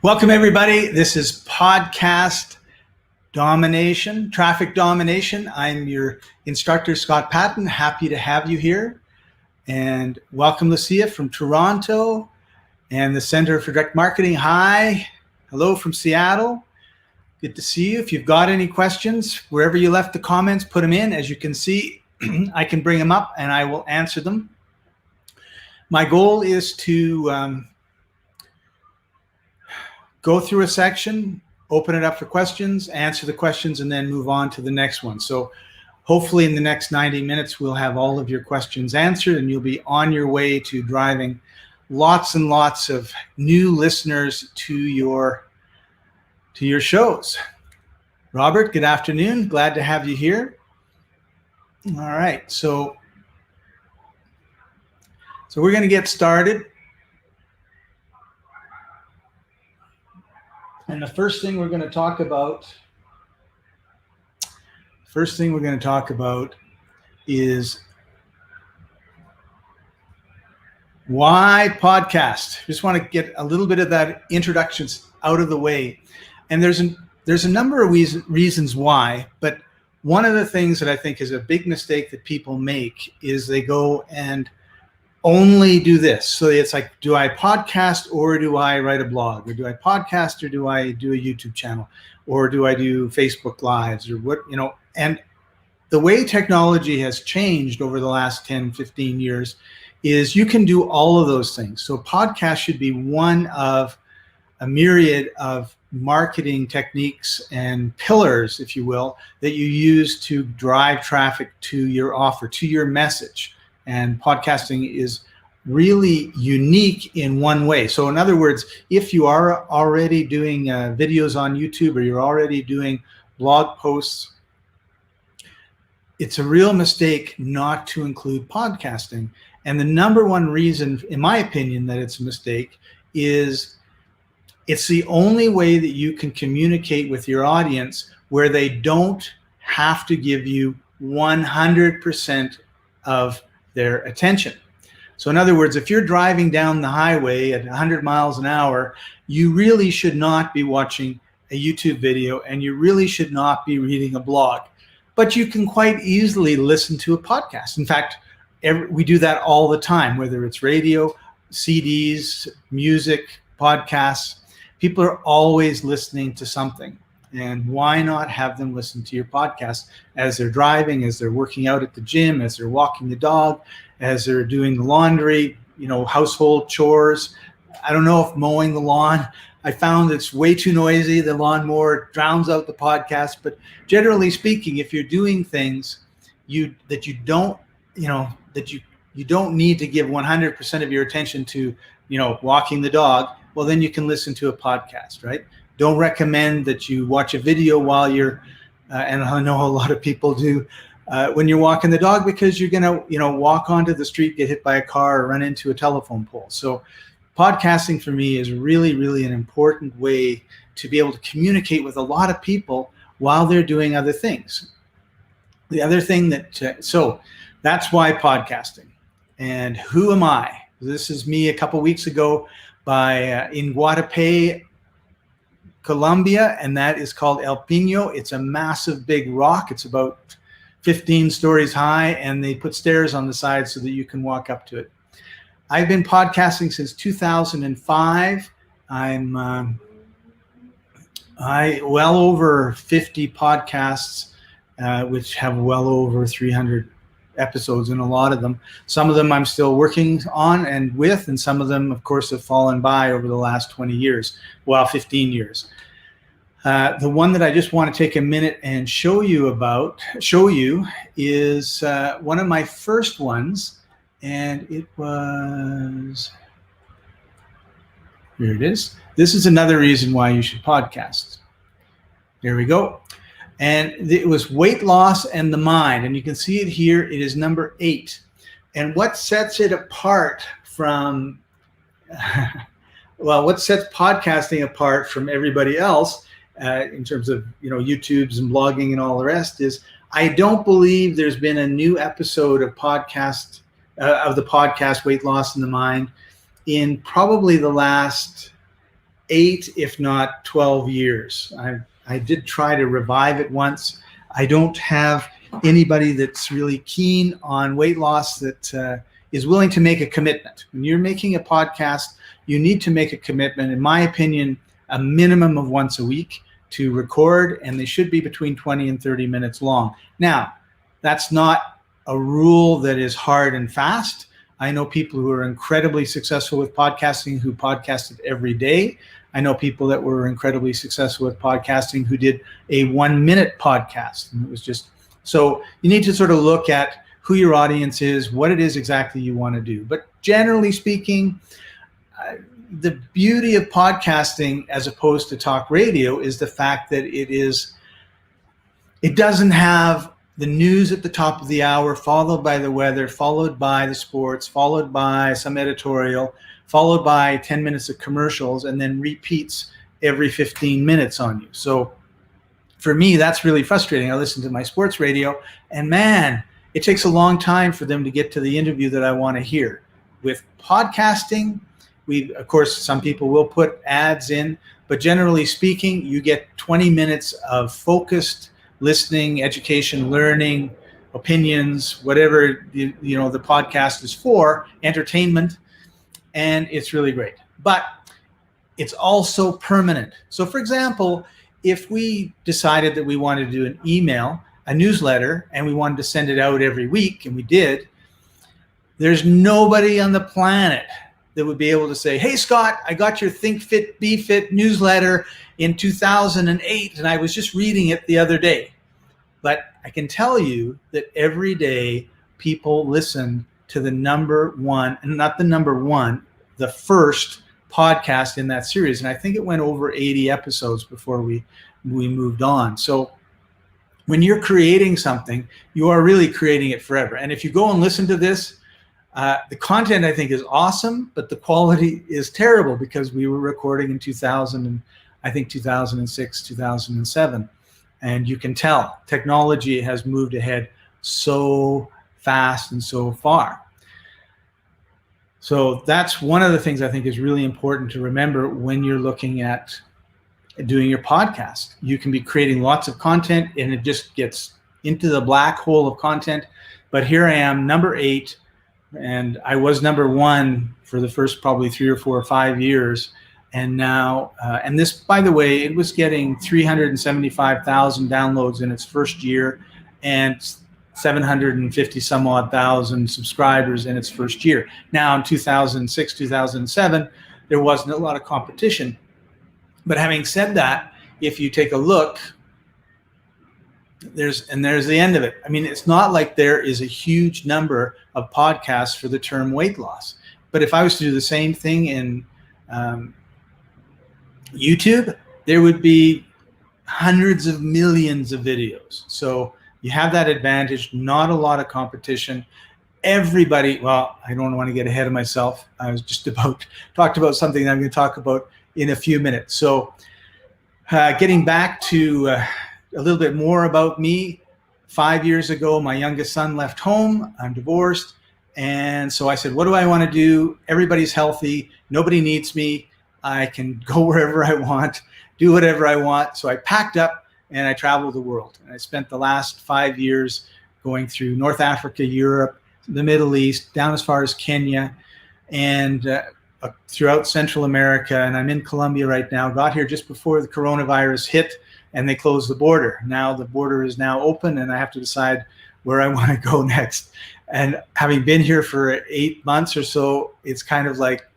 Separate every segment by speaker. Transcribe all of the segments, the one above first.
Speaker 1: Welcome, everybody. This is Podcast Domination, Traffic Domination. I'm your instructor, Scott Paton. Happy to have you here. And welcome, Lucia from Toronto and the Center for Direct Marketing. Hi. Hello from Seattle. Good to see you. If you've got any questions, wherever you left the comments, put them in. As you can see, I can bring them up and I will answer them. My goal is to go through a section, open it up for questions, answer the questions, and then move on to the next one. So hopefully in the next 90 minutes, we'll have all of your questions answered and you'll be on your way to driving lots and lots of new listeners to your shows. Robert, good afternoon. Glad to have you here. All right, so we're going to get started. And the first thing we're going to talk about is why podcast. Just want to get a little bit of that introductions out of the way. And there's a number of reasons why, but one of the things that I think is a big mistake that people make is they go and only do this. So it's like, do I podcast or do I write a blog? Or do I podcast or do I do a YouTube channel? Or do I do Facebook Lives or what, and the way technology has changed over the last 10, 15 years is you can do all of those things. So podcast should be one of a myriad of marketing techniques and pillars, if you will, that you use to drive traffic to your offer, to your message. And podcasting is really unique in one way. So in other words, if you are already doing videos on YouTube or you're already doing blog posts, it's a real mistake not to include podcasting. And the number one reason, in my opinion, that it's a mistake is it's the only way that you can communicate with your audience where they don't have to give you 100% of their attention. So in other words, if you're driving down the highway at 100 miles an hour, you really should not be watching a YouTube video and you really should not be reading a blog. But you can quite easily listen to a podcast. In fact, we do that all the time, whether it's radio, CDs, music, podcasts. People are always listening to something. And why not have them listen to your podcast as they're driving, as they're working out at the gym, as they're walking the dog, as they're doing the laundry, household chores. I don't know if mowing the lawn, I found it's way too noisy. The lawnmower drowns out the podcast. But generally speaking, if you're doing things that you don't need to give 100% of your attention to, walking the dog, well, then you can listen to a podcast, right? Don't recommend that you watch a video while you're, and I know a lot of people do, when you're walking the dog because you're going to, walk onto the street, get hit by a car or run into a telephone pole. So podcasting for me is really, really an important way to be able to communicate with a lot of people while they're doing other things. The other thing so that's why podcasting. And who am I? This is me a couple weeks ago in Guatapé, Colombia, and that is called El Pino. It's a massive big rock. It's about 15 stories high, and they put stairs on the side so that you can walk up to it. I've been podcasting since 2005. I'm well over 50 podcasts, which have well over 300 episodes in a lot of them. Some of them I'm still working on and with, and some of them, of course, have fallen by over the last 20 years, 15 years. The one that I just want to take a minute and show you is one of my first ones, and it was, here it is. This is another reason why you should podcast. There we go. And it was weight loss and the mind. And you can see it here. It is number 8. And what sets it apart from, what sets podcasting apart from everybody else in terms of, YouTubes and blogging and all the rest is I don't believe there's been a new episode of the podcast Weight Loss in the Mind in probably the last 8, if not 12 years. I did try to revive it once. I don't have anybody that's really keen on weight loss that is willing to make a commitment. When you're making a podcast, you need to make a commitment, in my opinion, a minimum of once a week to record, and they should be between 20 and 30 minutes long. Now, that's not a rule that is hard and fast. I know people who are incredibly successful with podcasting who podcasted every day. I know people that were incredibly successful with podcasting who did a 1-minute podcast. And it was just, so you need to sort of look at who your audience is, what it is exactly you want to do. But generally speaking, the beauty of podcasting as opposed to talk radio is the fact that it doesn't have the news at the top of the hour, followed by the weather, followed by the sports, followed by some editorial, followed by 10 minutes of commercials, and then repeats every 15 minutes on you. So for me, that's really frustrating. I listen to my sports radio, and man, it takes a long time for them to get to the interview that I want to hear. With podcasting, of course, some people will put ads in, but generally speaking, you get 20 minutes of focused listening, education, learning, opinions, whatever the podcast is for, entertainment, and it's really great. But it's also permanent. So for example, if we decided that we wanted to do an email, a newsletter, and we wanted to send it out every week, and we did, there's nobody on the planet that would be able to say, hey, Scott, I got your Think Fit, Be Fit newsletter in 2008, and I was just reading it the other day. But I can tell you that every day people listen to the number one, and not the number one, the first podcast in that series. And I think it went over 80 episodes before we moved on. So when you're creating something, you are really creating it forever. And if you go and listen to this, the content I think is awesome, but the quality is terrible because we were recording in 2006, 2007. And you can tell technology has moved ahead so fast and so far. So that's one of the things I think is really important to remember when you're looking at doing your podcast. You can be creating lots of content and it just gets into the black hole of content. But here I am, number 8, and I was number 1 for the first probably 3 or 4 or 5 years. And now, and this, by the way, it was getting 375,000 downloads in its first year and 750 some odd thousand subscribers in its first year. Now in 2006, 2007, there wasn't a lot of competition. But having said that, if you take a look, there's the end of it. I mean, it's not like there is a huge number of podcasts for the term weight loss. But if I was to do the same thing in YouTube, there would be hundreds of millions of videos. So you have that advantage, not a lot of competition. Everybody, well, I don't want to get ahead of myself. I was just talked about something that I'm going to talk about in a few minutes. So getting back to a little bit more about me, 5 years ago, my youngest son left home. I'm divorced. And so I said, what do I want to do? Everybody's healthy. Nobody needs me. I can go wherever I want, do whatever I want. So I packed up and I traveled the world. And I spent the last 5 years going through North Africa, Europe, the Middle East, down as far as Kenya, and throughout Central America. And I'm in Colombia right now. Got here just before the coronavirus hit and they closed the border. Now the border is now open and I have to decide where I want to go next. And having been here for 8 months or so, it's kind of like,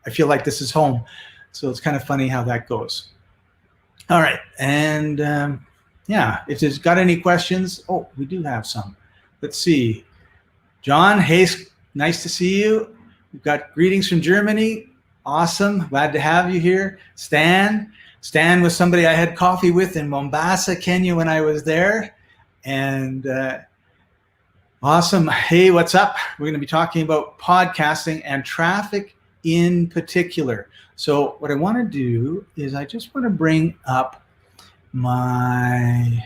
Speaker 1: I feel like this is home. So it's kind of funny how that goes. All right. And if there's got any questions, we do have some. Let's see. John, hey, nice to see you. We've got greetings from Germany. Awesome. Glad to have you here. Stan was somebody I had coffee with in Mombasa, Kenya when I was there. And awesome. Hey, what's up? We're going to be talking about podcasting and traffic in particular. So what I want to do is I just want to bring up my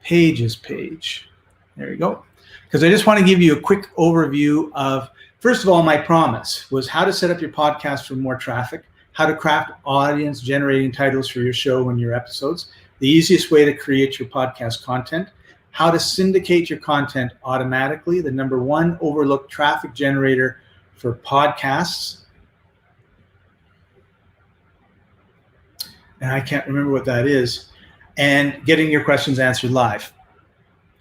Speaker 1: pages page. There we go. Because I just want to give you a quick overview of, first of all, my promise was how to set up your podcast for more traffic, how to craft audience generating titles for your show and your episodes, the easiest way to create your podcast content, how to syndicate your content automatically, the number one overlooked traffic generator for podcasts. And I can't remember what that is, and getting your questions answered live.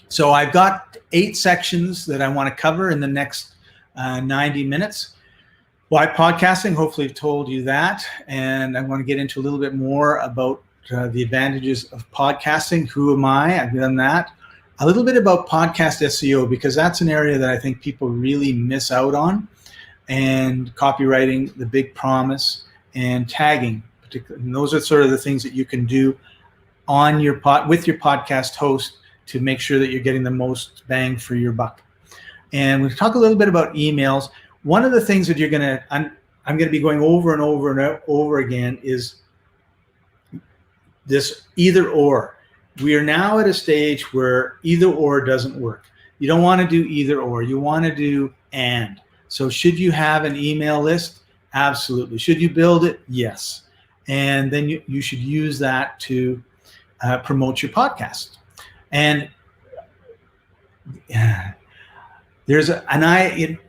Speaker 1: So I've got 8 sections that I want to cover in the next 90 minutes. Why podcasting? Hopefully I've told you that. And I want to get into a little bit more about the advantages of podcasting. Who am I? I've done that. A little bit about podcast SEO, because that's an area that I think people really miss out on. And copywriting, the big promise, and tagging. And those are sort of the things that you can do on your with your podcast host to make sure that you're getting the most bang for your buck. And we'll talk a little bit about emails. One of the things that I'm going to be going over and over and over again is this either or. We are now at a stage where either or doesn't work. You don't want to do either or. You want to do and. So should you have an email list? Absolutely. Should you build it? Yes. And then you should use that to promote your podcast. And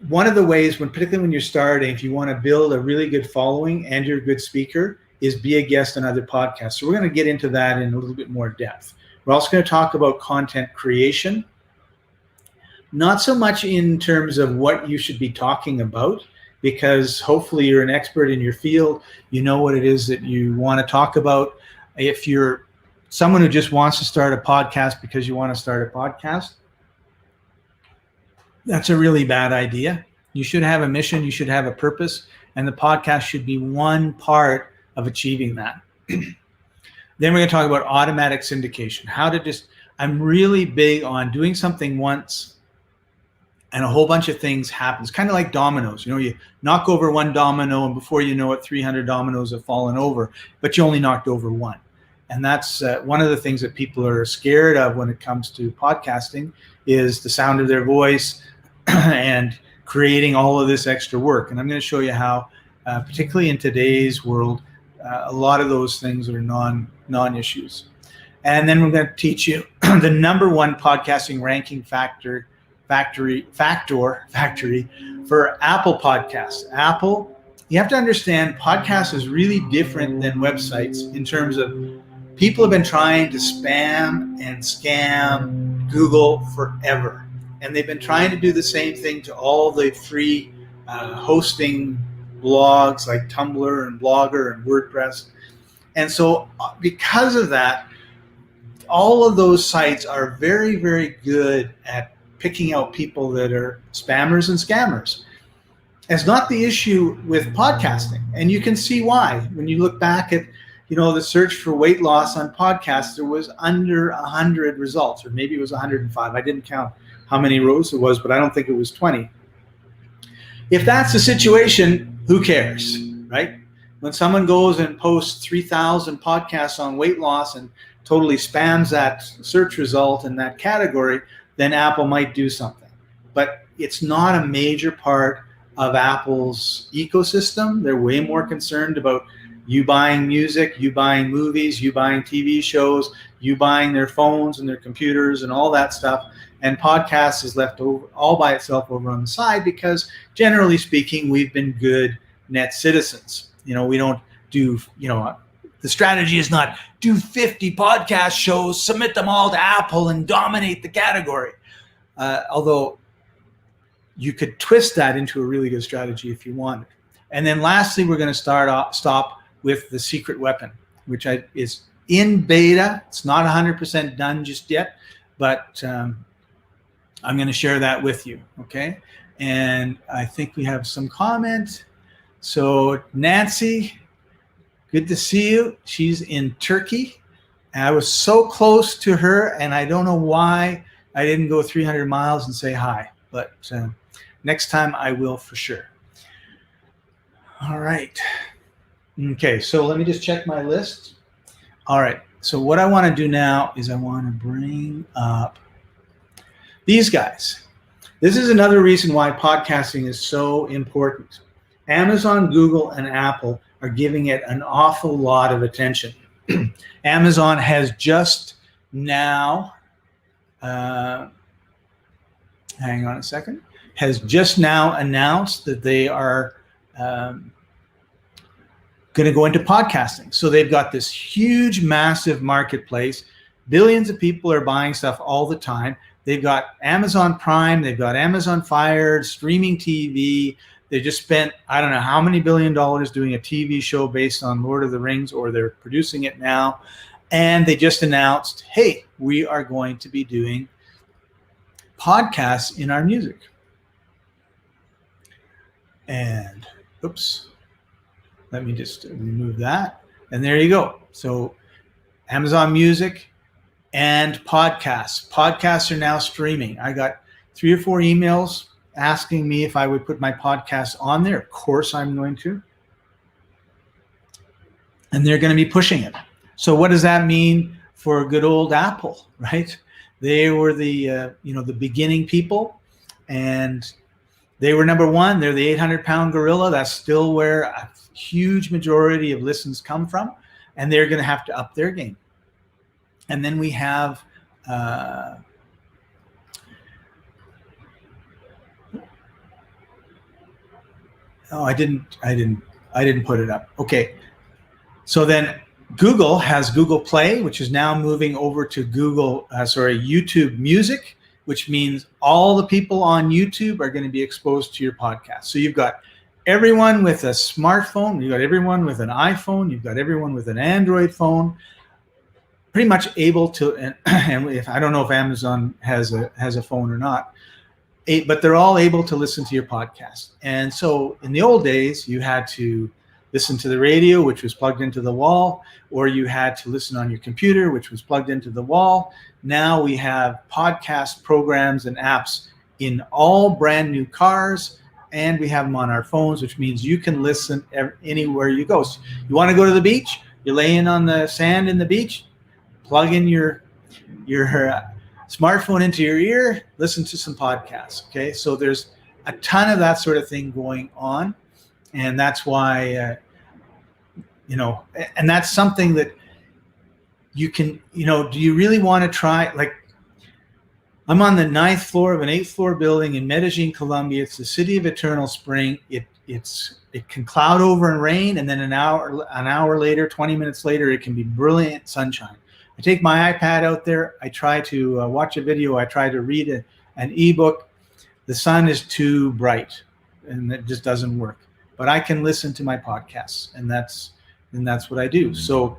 Speaker 1: one of the ways, particularly when you're starting, if you want to build a really good following and you're a good speaker, is be a guest on other podcasts. So we're going to get into that in a little bit more depth. We're also going to talk about content creation, not so much in terms of what you should be talking about, because hopefully you're an expert in your field. You know what it is that you want to talk about. If you're someone who just wants to start a podcast because you want to start a podcast, that's a really bad idea. You should have a mission, you should have a purpose, and the podcast should be one part of achieving that. Then we're going to talk about automatic syndication. I'm really big on doing something once and a whole bunch of things happen. It's kind of like dominoes. You knock over one domino, and before you know it, 300 dominoes have fallen over, but you only knocked over one. And that's one of the things that people are scared of when it comes to podcasting, is the sound of their voice and creating all of this extra work. And I'm going to show you how, particularly in today's world, a lot of those things are non-issues. And then we're going to teach you the number one podcasting ranking factory for Apple Podcasts. Apple, you have to understand, podcasts is really different than websites in terms of people have been trying to spam and scam Google forever. And they've been trying to do the same thing to all the free hosting blogs like Tumblr and Blogger and WordPress. And so because of that, all of those sites are very, very good at picking out people that are spammers and scammers. It's not the issue with podcasting. And you can see why. When you look back at the search for weight loss on podcasts, there was under 100 results, or maybe it was 105. I didn't count how many rows it was, but I don't think it was 20. If that's the situation, who cares, right? When someone goes and posts 3,000 podcasts on weight loss and totally spams that search result in that category, then Apple might do something. But it's not a major part of Apple's ecosystem. They're way more concerned about you buying music, you buying movies, you buying TV shows, you buying their phones and their computers and all that stuff. And podcasts is left over all by itself over on the side because, generally speaking, we've been good net citizens. We don't do, the strategy is not do 50 podcast shows, submit them all to Apple and dominate the category. Although you could twist that into a really good strategy if you wanted. And then lastly, we're going to stop with the secret weapon, which is in beta. It's not 100% done just yet, but I'm going to share that with you, okay? And I think we have some comment. So Nancy, good to see you. She's in Turkey. And I was so close to her, and I don't know why I didn't go 300 miles and say hi, but next time I will for sure. All right. Okay, so let me just check my list. All right, so what I want to do now is I want to bring up these guys. This is another reason why podcasting is so important. Amazon, Google, and Apple are giving it an awful lot of attention. Amazon has just now, hang on a second, has just now announced that they are going to go into podcasting. So they've got this huge, massive marketplace. Billions of people are buying stuff all the time. They've got Amazon Prime, they've got Amazon Fire, streaming TV. They just spent, I don't know how many $1 billion doing a TV show based on Lord of the Rings, or they're producing it now. And they just announced, hey, we are going to be doing podcasts in our music. And oops, let me just remove that. And there you go. So Amazon Music and podcasts. Podcasts are now streaming. I got 3 or 4 emails asking me if I would put my podcast on there. Of course I'm going to. And they're going to be pushing it. So what does that mean for good old Apple, right? They were the the beginning people, and they were number one. They're the 800-pound gorilla. That's still where a huge majority of listens come from, and they're going to have to up their game. And then we have I didn't put it up. Okay. So then Google has Google Play, which is now moving over to YouTube Music, which means all the people on YouTube are going to be exposed to your podcast. So you've got everyone with a smartphone, you've got everyone with an iPhone, you've got everyone with an Android phone, pretty much able to, and if I don't know if Amazon has a phone or not, but they're all able to listen to your podcast. And so in the old days, you had to listen to the radio, which was plugged into the wall, or you had to listen on your computer, which was plugged into the wall. Now we have podcast programs and apps in all brand new cars, and we have them on our phones, which means you can listen anywhere you go. So you want to go to the beach, you're laying on the sand in the beach, plug in your smartphone into your ear, listen to some podcasts. Okay, so there's a ton of that sort of thing going on, and that's why and that's something that you can, do you really want to try? Like, I'm on the 9th floor of an 8th floor building in Medellin, Colombia. It's the city of eternal spring. It can cloud over and rain, and then an hour later, 20 minutes later, it can be brilliant sunshine. I take my iPad out there. I try to watch a video. I try to read an ebook. The sun is too bright, and it just doesn't work. But I can listen to my podcasts, and that's what I do. So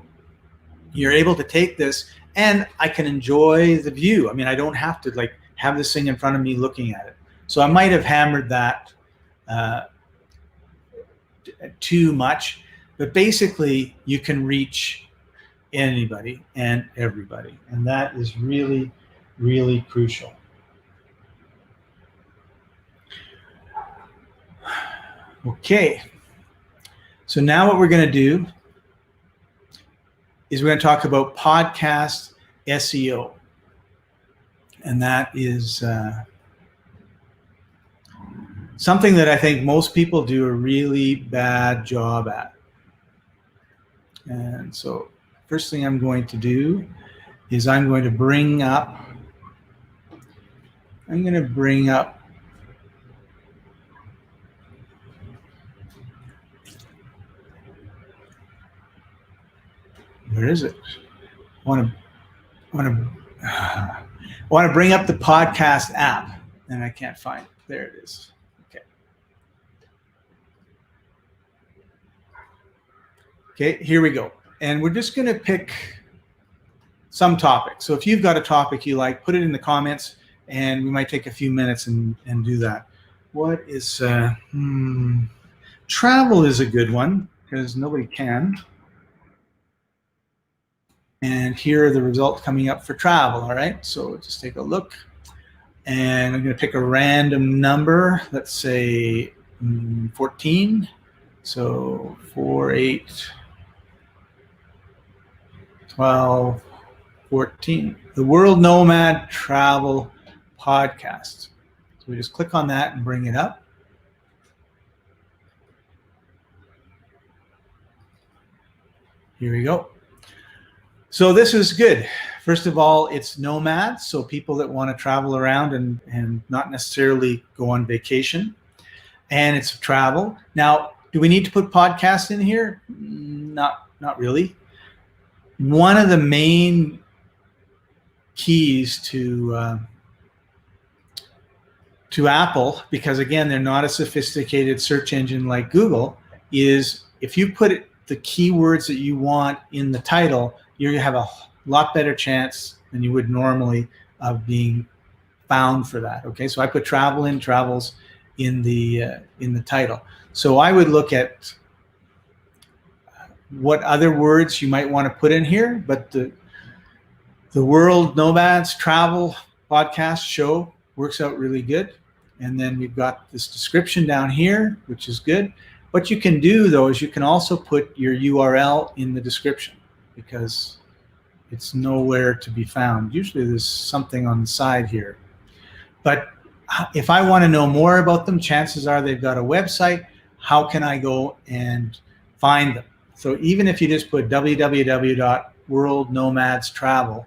Speaker 1: you're able to take this, and I can enjoy the view. I mean, I don't have to have this thing in front of me looking at it. So I might have hammered that too much, but basically you can reach anybody and everybody, and that is really, really crucial. Okay, so now what we're going to do is we're going to talk about podcast SEO, and that is something that I think most people do a really bad job at. And so first thing I'm going to do is I'm going to bring up where is it? I want to bring up the podcast app, and I can't find it. There it is. Okay, here we go. And we're just going to pick some topic. So if you've got a topic you like, put it in the comments, and we might take a few minutes and do that. What is travel is a good one because nobody can. And here are the results coming up for travel. All right, so just take a look, and I'm going to pick a random number. Let's say 14. So 4, 8, 12, 14. The World Nomad Travel Podcast. So we just click on that and bring it up. Here we go. So this is good. First of all, it's nomads, so people that want to travel around and not necessarily go on vacation. And it's travel. Now, do we need to put podcast in here? Not really. One of the main keys to Apple, because again, they're not a sophisticated search engine like Google, is if you put the keywords that you want in the title, you're gonna have a lot better chance than you would normally of being found for that. Okay, so I put travels in the title. So I would look at what other words you might want to put in here, but the World Nomads Travel Podcast Show works out really good. And then we've got this description down here, which is good. What you can do though is you can also put your URL in the description because it's nowhere to be found. Usually there's something on the side here. But if I want to know more about them, chances are they've got a website. How can I go and find them? So even if you just put www.worldnomadstravel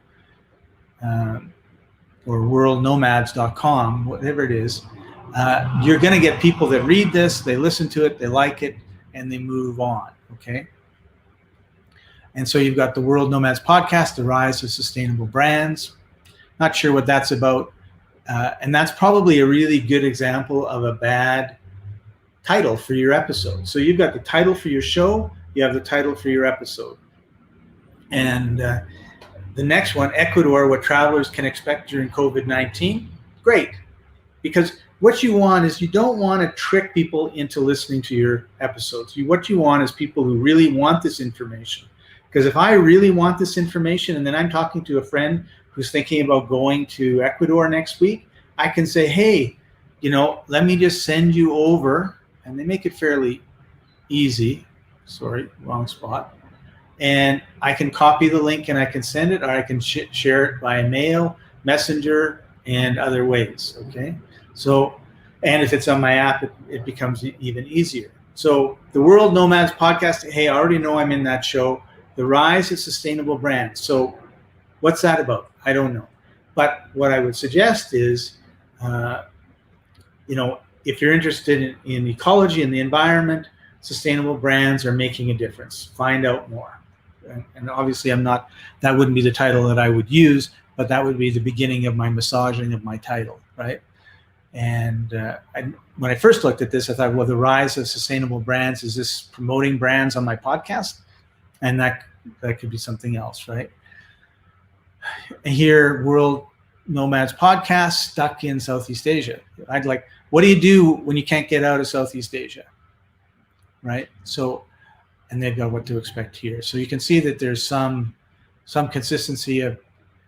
Speaker 1: or worldnomads.com, whatever it is, you're going to get people that read this, they listen to it, they like it, and they move on, okay? And so you've got the World Nomads Podcast, The Rise of Sustainable Brands. Not sure what that's about. And that's probably a really good example of a bad title for your episode. So you've got the title for your show, you have the title for your episode. And the next one, Ecuador, what travelers can expect during COVID-19. Great. Because what you want is you don't want to trick people into listening to your episodes. What you want is people who really want this information. Because if I really want this information and then I'm talking to a friend who's thinking about going to Ecuador next week, I can say, hey, let me just send you over, and they make it fairly easy. Sorry, wrong spot. And I can copy the link and I can send it, or I can share it via mail, messenger, and other ways, okay? So, and if it's on my app, it becomes even easier. So the World Nomads Podcast, hey, I already know I'm in that show. The Rise of Sustainable Brands. So what's that about? I don't know. But what I would suggest is, if you're interested in ecology and the environment, sustainable brands are making a difference. Find out more. And obviously that wouldn't be the title that I would use, but that would be the beginning of my massaging of my title, right? And when I first looked at this, I thought, well, the rise of sustainable brands, is this promoting brands on my podcast? And that could be something else, right? Here, World Nomads Podcast, stuck in Southeast Asia. What do you do when you can't get out of Southeast Asia, right? So, and they've got what to expect here. So you can see that there's some consistency of,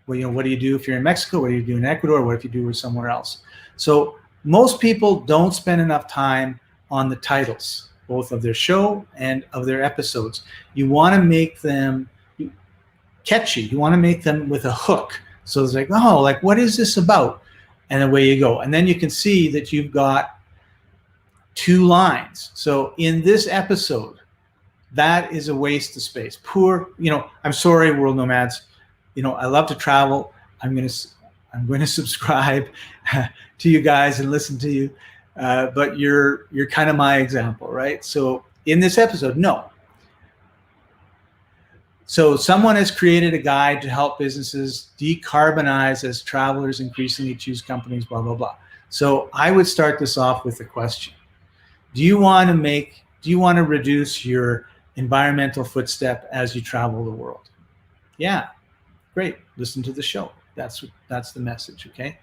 Speaker 1: well, what do you do if you're in Mexico? What do you do in Ecuador? What if you do it somewhere else? So most people don't spend enough time on the titles, both of their show and of their episodes. You want to make them catchy. You want to make them with a hook. So it's like, what is this about? And away you go. And then you can see that you've got 2 lines. So in this episode, that is a waste of space. I'm sorry, World Nomads. I love to travel. I'm going to subscribe to you guys and listen to you. But you're kind of my example, right? So in this episode, no. So someone has created a guide to help businesses decarbonize as travelers increasingly choose companies, blah, blah, blah. So I would start this off with a question. Do you want to reduce your environmental footstep as you travel the world? Yeah, great. Listen to the show. That's the message, okay?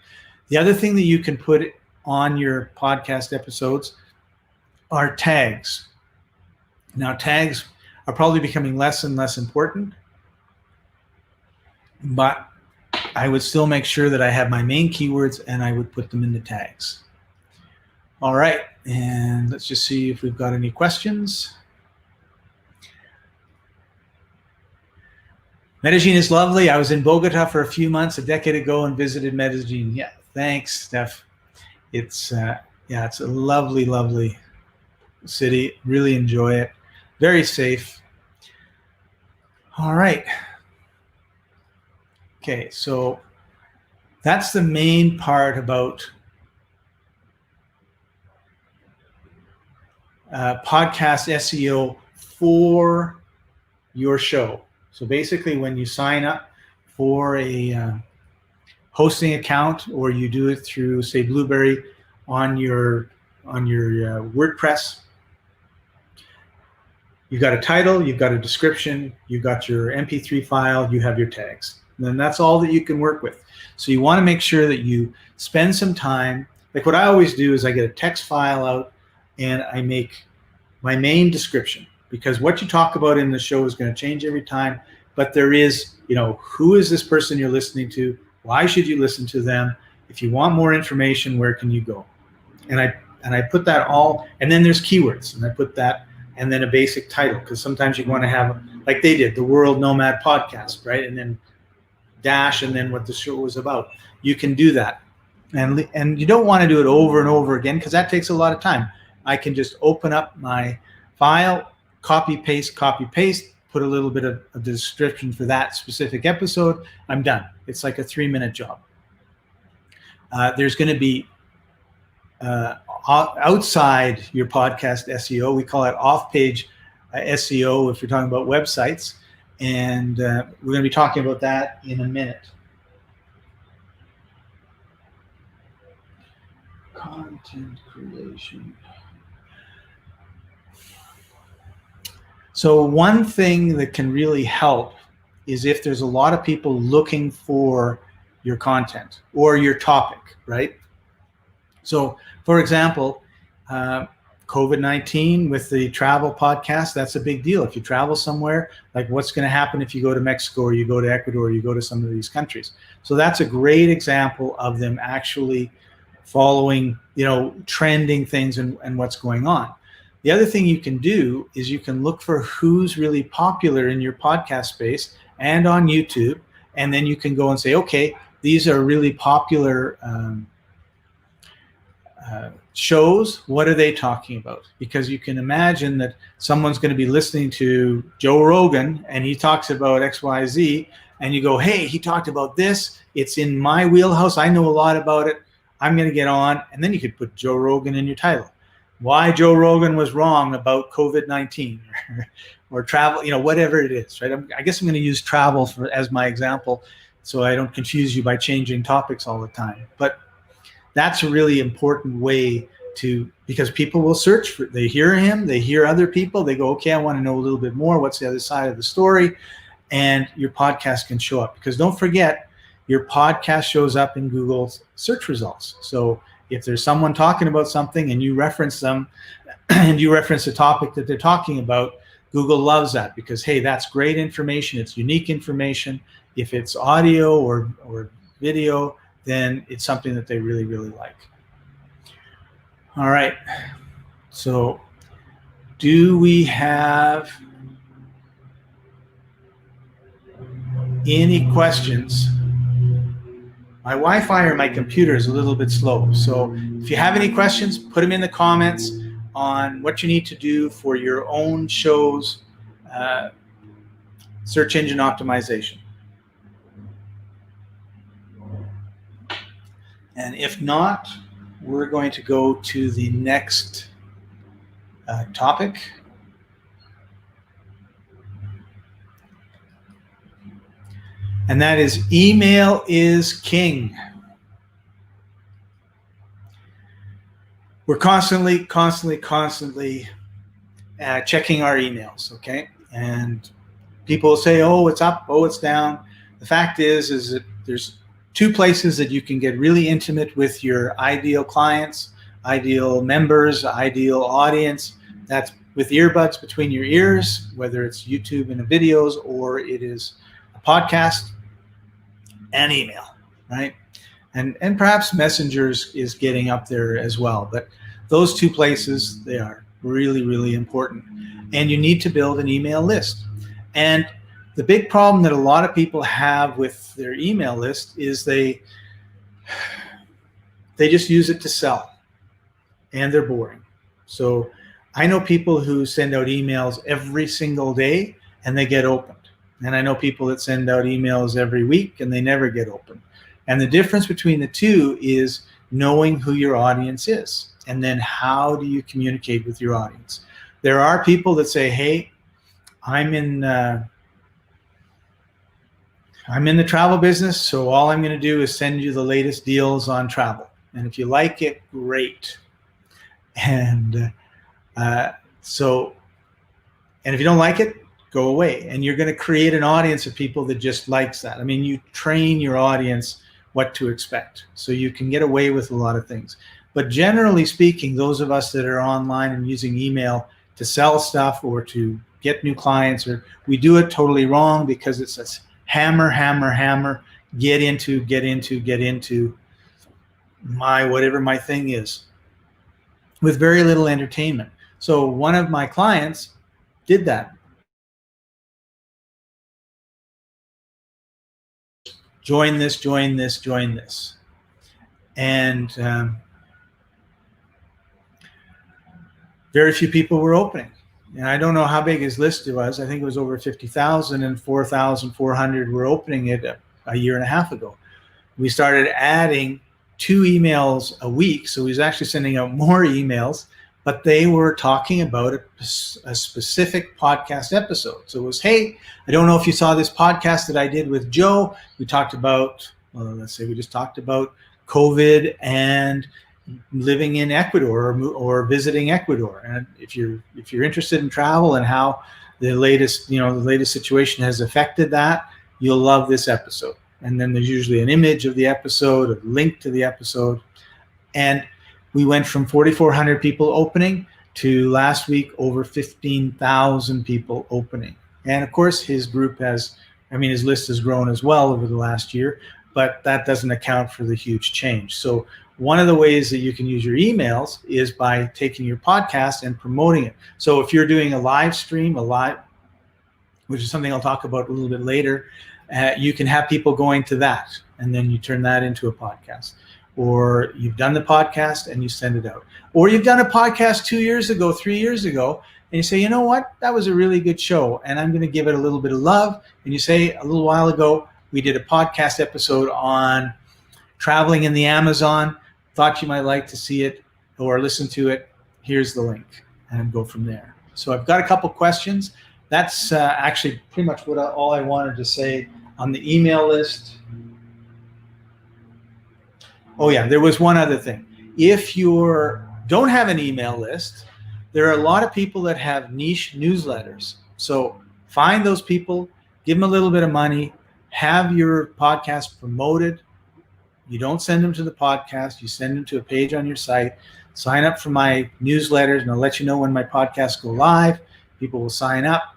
Speaker 1: The other thing that you can put on your podcast episodes are tags. Now, tags are probably becoming less and less important, but I would still make sure that I have my main keywords and I would put them in the tags. All right, and let's just see if we've got any questions. Medellin is lovely. I was in Bogota for a few months a decade ago and visited Medellin. Yeah, thanks, Steph. It's a lovely, lovely city. Really enjoy it. Very safe. All right. Okay, so that's the main part about podcast SEO for your show. So basically, when you sign up for a hosting account, or you do it through, say, Blueberry on your WordPress, you've got a title, you've got a description, you've got your MP3 file, you have your tags. And then that's all that you can work with. So you want to make sure that you spend some time. Like what I always do is I get a text file out and I make my main description, because what you talk about in the show is going to change every time. But there is, who is this person you're listening to? Why should you listen to them? If you want more information, where can you go? And I put that all, and then there's keywords, and I put that, and then a basic title, because sometimes you want to have, like they did, the World Nomad Podcast, right? And then dash, and then what the show was about. You can do that. And you don't want to do it over and over again, because that takes a lot of time. I can just open up my file, copy, paste, put a little bit of a description for that specific episode. I'm done. It's like a 3-minute job. There's going to be outside your podcast SEO. We call it off-page SEO if you're talking about websites. And we're going to be talking about that in a minute. Content creation. So one thing that can really help is if there's a lot of people looking for your content or your topic, right? So, for example, COVID-19 with the travel podcast, that's a big deal. If you travel somewhere, like what's going to happen if you go to Mexico or you go to Ecuador or you go to some of these countries? So that's a great example of them actually following, trending things and what's going on. The other thing you can do is you can look for who's really popular in your podcast space and on YouTube, and then you can go and say, okay, these are really popular shows. What are they talking about? Because you can imagine that someone's going to be listening to Joe Rogan and he talks about XYZ, and you go, hey, he talked about this. It's in my wheelhouse. I know a lot about it. I'm going to get on. And then you could put Joe Rogan in your title. Why Joe Rogan was wrong about COVID-19 or travel, whatever it is, right? I guess I'm going to use travel as my example so I don't confuse you by changing topics all the time. But that's a really important way because people will search they hear him, they hear other people, they go, okay, I want to know a little bit more. What's the other side of the story? And your podcast can show up, because don't forget, your podcast shows up in Google's search results. So if there's someone talking about something and you reference them and you reference the topic that they're talking about, Google loves that, because, hey, that's great information. It's unique information. If it's audio or video, then it's something that they really, really like. All right. So do we have any questions? My Wi-Fi or my computer is a little bit slow. So if you have any questions, put them in the comments on what you need to do for your own show's search engine optimization. And if not, we're going to go to the next topic. And that is email is king. We're constantly checking our emails, okay? And people will say, oh, it's up, oh, it's down. The fact is that there's two places that you can get really intimate with your ideal clients, ideal members, ideal audience. That's with earbuds between your ears, whether it's YouTube and the videos or it is a podcast, and email, right? And perhaps messengers is getting up there as well. But those two places, they are really, really important. And you need to build an email list. And the big problem that a lot of people have with their email list is they just use it to sell, and they're boring. So I know people who send out emails every single day and they get opened. And I know people that send out emails every week and they never get open. And the difference between the two is knowing who your audience is, and then how do you communicate with your audience. There are people that say, hey, I'm in the travel business, so all I'm going to do is send you the latest deals on travel. And if you like it, great. And and if you don't like it, go away. And you're going to create an audience of people that just likes that. I mean, you train your audience what to expect, so you can get away with a lot of things. But generally speaking, those of us that are online and using email to sell stuff or to get new clients, or we do it totally wrong, because it's this hammer, get into my whatever my thing is, with very little entertainment. So one of my clients did that. Join this. And very few people were opening. And I don't know how big his list was. I think it was over 50,000, and 4,400 were opening it a year and a half ago. We started adding 2 emails a week. So he was actually sending out more emails, but they were talking about a specific podcast episode. So it was, hey, I don't know if you saw this podcast that I did with Joe. We talked about, we just talked about COVID and living in Ecuador or visiting Ecuador. And if you're interested in travel and how the latest situation has affected that, you'll love this episode. And then there's usually an image of the episode, a link to the episode. And we went from 4,400 people opening to last week over 15,000 people opening. And of course, his list has grown as well over the last year, but that doesn't account for the huge change. So one of the ways that you can use your emails is by taking your podcast and promoting it. So if you're doing a live stream, which is something I'll talk about a little bit later, you can have people going to that, and then you turn that into a podcast. Or you've done the podcast and you send it out. Or you've done a podcast 2 years ago, 3 years ago, and you say, you know what, that was a really good show, and I'm going to give it a little bit of love. And you say, a little while ago, we did a podcast episode on traveling in the Amazon. Thought you might like to see it or listen to it. Here's the link, and go from there. So I've got a couple questions. That's actually pretty much all I wanted to say on the email list. Oh yeah, there was one other thing. If you don't have an email list, there are a lot of people that have niche newsletters. So find those people, give them a little bit of money, have your podcast promoted. You don't send them to the podcast, you send them to a page on your site. Sign up for my newsletters, and I'll let you know when my podcasts go live. People will sign up,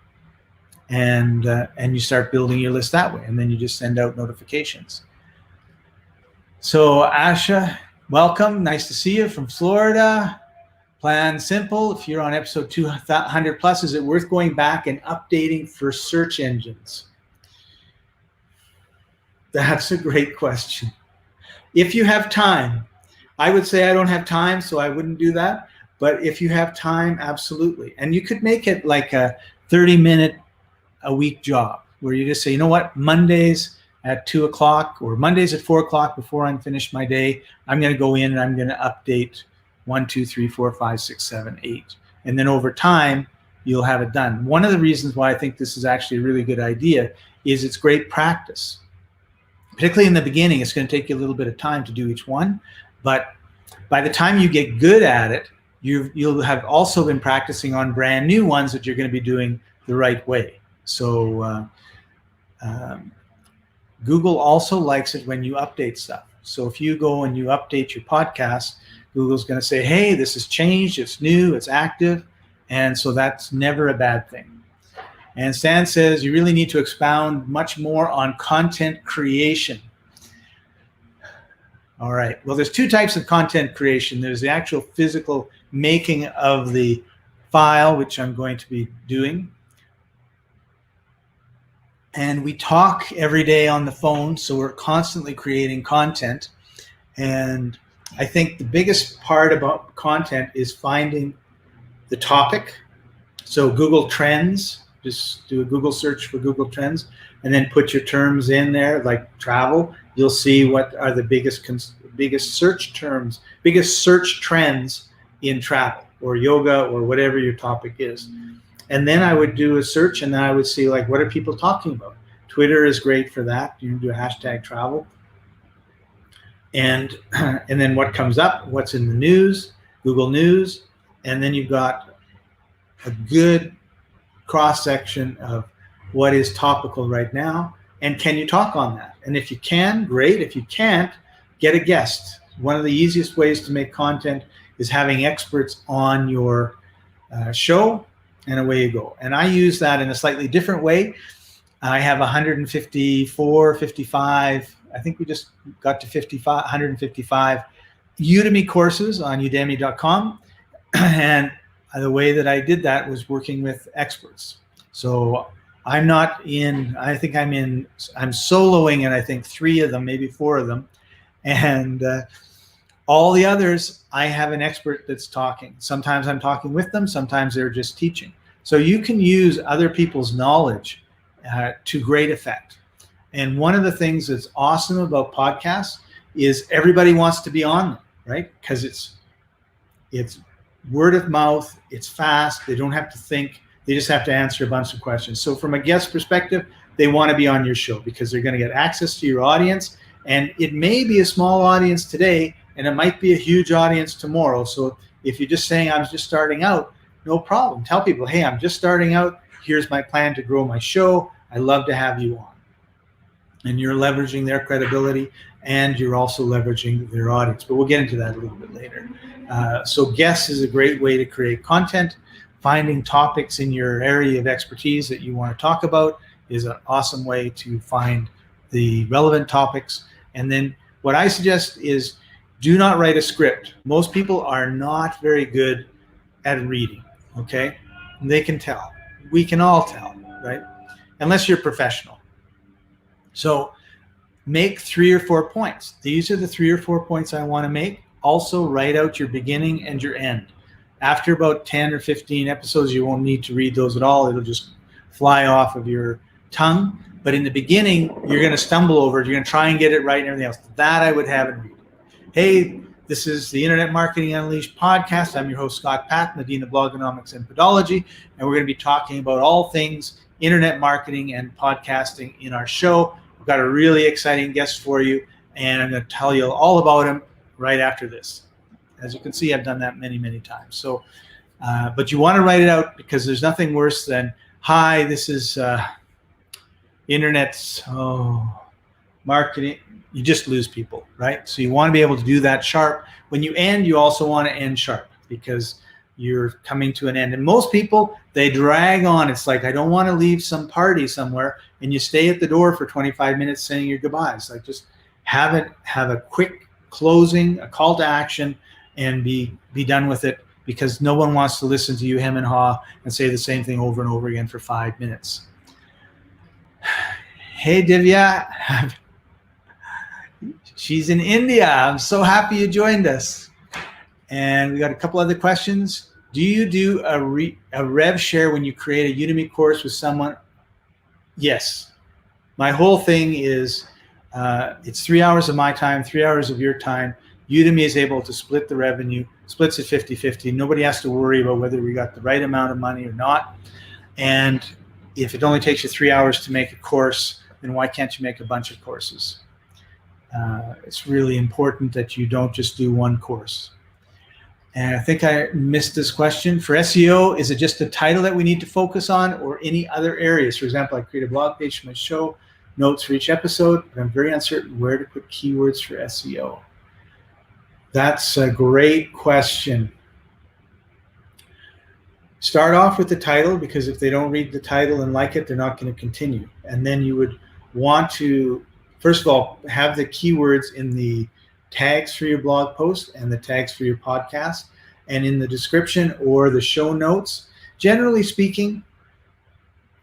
Speaker 1: and you start building your list that way. And then you just send out notifications. So Asha, welcome. Nice to see you from Florida. Plan simple. If you're on episode 200 plus, is it worth going back and updating for search engines? That's a great question. If you have time, I would say I don't have time, so I wouldn't do that. But if you have time, absolutely. And you could make it like a 30-minute a week job where you just say, you know what, Mondays at 2 o'clock or Mondays at 4 o'clock before I'm finished my day, I'm going to go in and I'm going to update 1, 2, 3, 4, 5, 6, 7, 8. And then over time, you'll have it done. One of the reasons why I think this is actually a really good idea is it's great practice. Particularly in the beginning, it's going to take you a little bit of time to do each one. But by the time you get good at it, you'll have also been practicing on brand new ones that you're going to be doing the right way. So Google also likes it when you update stuff. So if you go and you update your podcast, Google's going to say, hey, this has changed, it's new, it's active. And so that's never a bad thing. And Stan says you really need to expound much more on content creation. All right. Well, there's 2 types of content creation. There's the actual physical making of the file, which I'm going to be doing. And we talk every day on the phone, so we're constantly creating content. And I think the biggest part about content is finding the topic. So Google Trends just do a Google search for Google Trends, and then put your terms in there, like travel. You'll see what are the biggest search terms, biggest search trends in travel or yoga or whatever your topic is. And then I would do a search, and then I would see, like, what are people talking about? Twitter is great for that. You can do a hashtag travel. And then what comes up, what's in the news, Google News, and then you've got a good cross-section of what is topical right now, and can you talk on that? And if you can, great. If you can't, get a guest. One of the easiest ways to make content is having experts on your show, and away you go. And I use that in a slightly different way. I have 154, 55, I think we just got to 155 Udemy courses on udemy.com. And the way that I did that was working with experts. So I'm soloing in, I think, 3 of them, maybe 4 of them. And all the others, I have an expert that's talking. Sometimes I'm talking with them. Sometimes they're just teaching. So you can use other people's knowledge to great effect. And one of the things that's awesome about podcasts is everybody wants to be on them, right? Because it's word of mouth, it's fast, they don't have to think, they just have to answer a bunch of questions. So from a guest perspective, they want to be on your show because they're going to get access to your audience. And it may be a small audience today, and it might be a huge audience tomorrow. So if you're just saying, I'm just starting out, no problem. Tell people, hey, I'm just starting out. Here's my plan to grow my show. I'd love to have you on. And you're leveraging their credibility, and you're also leveraging their audience. But we'll get into that a little bit later. So guests is a great way to create content. Finding topics in your area of expertise that you want to talk about is an awesome way to find the relevant topics. And then what I suggest is do not write a script. Most people are not very good at reading, okay? And they can tell. We can all tell, right? Unless you're professional. So make 3 or 4 points. These are the 3 or 4 points I want to make. Also write out your beginning and your end. After about 10 or 15 episodes, you won't need to read those at all. It'll just fly off of your tongue. But in the beginning, you're going to stumble over it. You're going to try and get it right and everything else. That I would have it read. Hey, this is the Internet Marketing Unleashed podcast. I'm your host, Scott Paton, the Dean of Blogonomics and Podology. And we're going to be talking about all things internet marketing and podcasting in our show. We've got a really exciting guest for you, and I'm going to tell you all about him right after this. As you can see, I've done that many, many times. So, but you want to write it out because there's nothing worse than, hi, this is internet marketing. You just lose people, right? So you want to be able to do that sharp. When you end, you also want to end sharp because you're coming to an end. And most people, they drag on. It's like, I don't want to leave some party somewhere, and you stay at the door for 25 minutes saying your goodbyes. Like, just have a quick closing, a call to action, and be done with it, because no one wants to listen to you hem and haw and say the same thing over and over again for 5 minutes. Hey, Divya. She's in India. I'm so happy you joined us. And we got a couple other questions. Do you do a rev share when you create a Udemy course with someone? Yes. My whole thing is it's 3 hours of my time, 3 hours of your time. Udemy is able to split the revenue, splits it 50-50. Nobody has to worry about whether we got the right amount of money or not. And if it only takes you 3 hours to make a course, then why can't you make a bunch of courses? It's really important that you don't just do one course. And I think I missed this question. For SEO, is it just the title that we need to focus on, or any other areas? For example, I create a blog page for my show, notes for each episode, but I'm very uncertain where to put keywords for SEO. That's a great question. Start off with the title, because if they don't read the title and like it, they're not going to continue. And then you would want to, first of all, have the keywords in the tags for your blog post and the tags for your podcast, and in the description or the show notes. Generally speaking,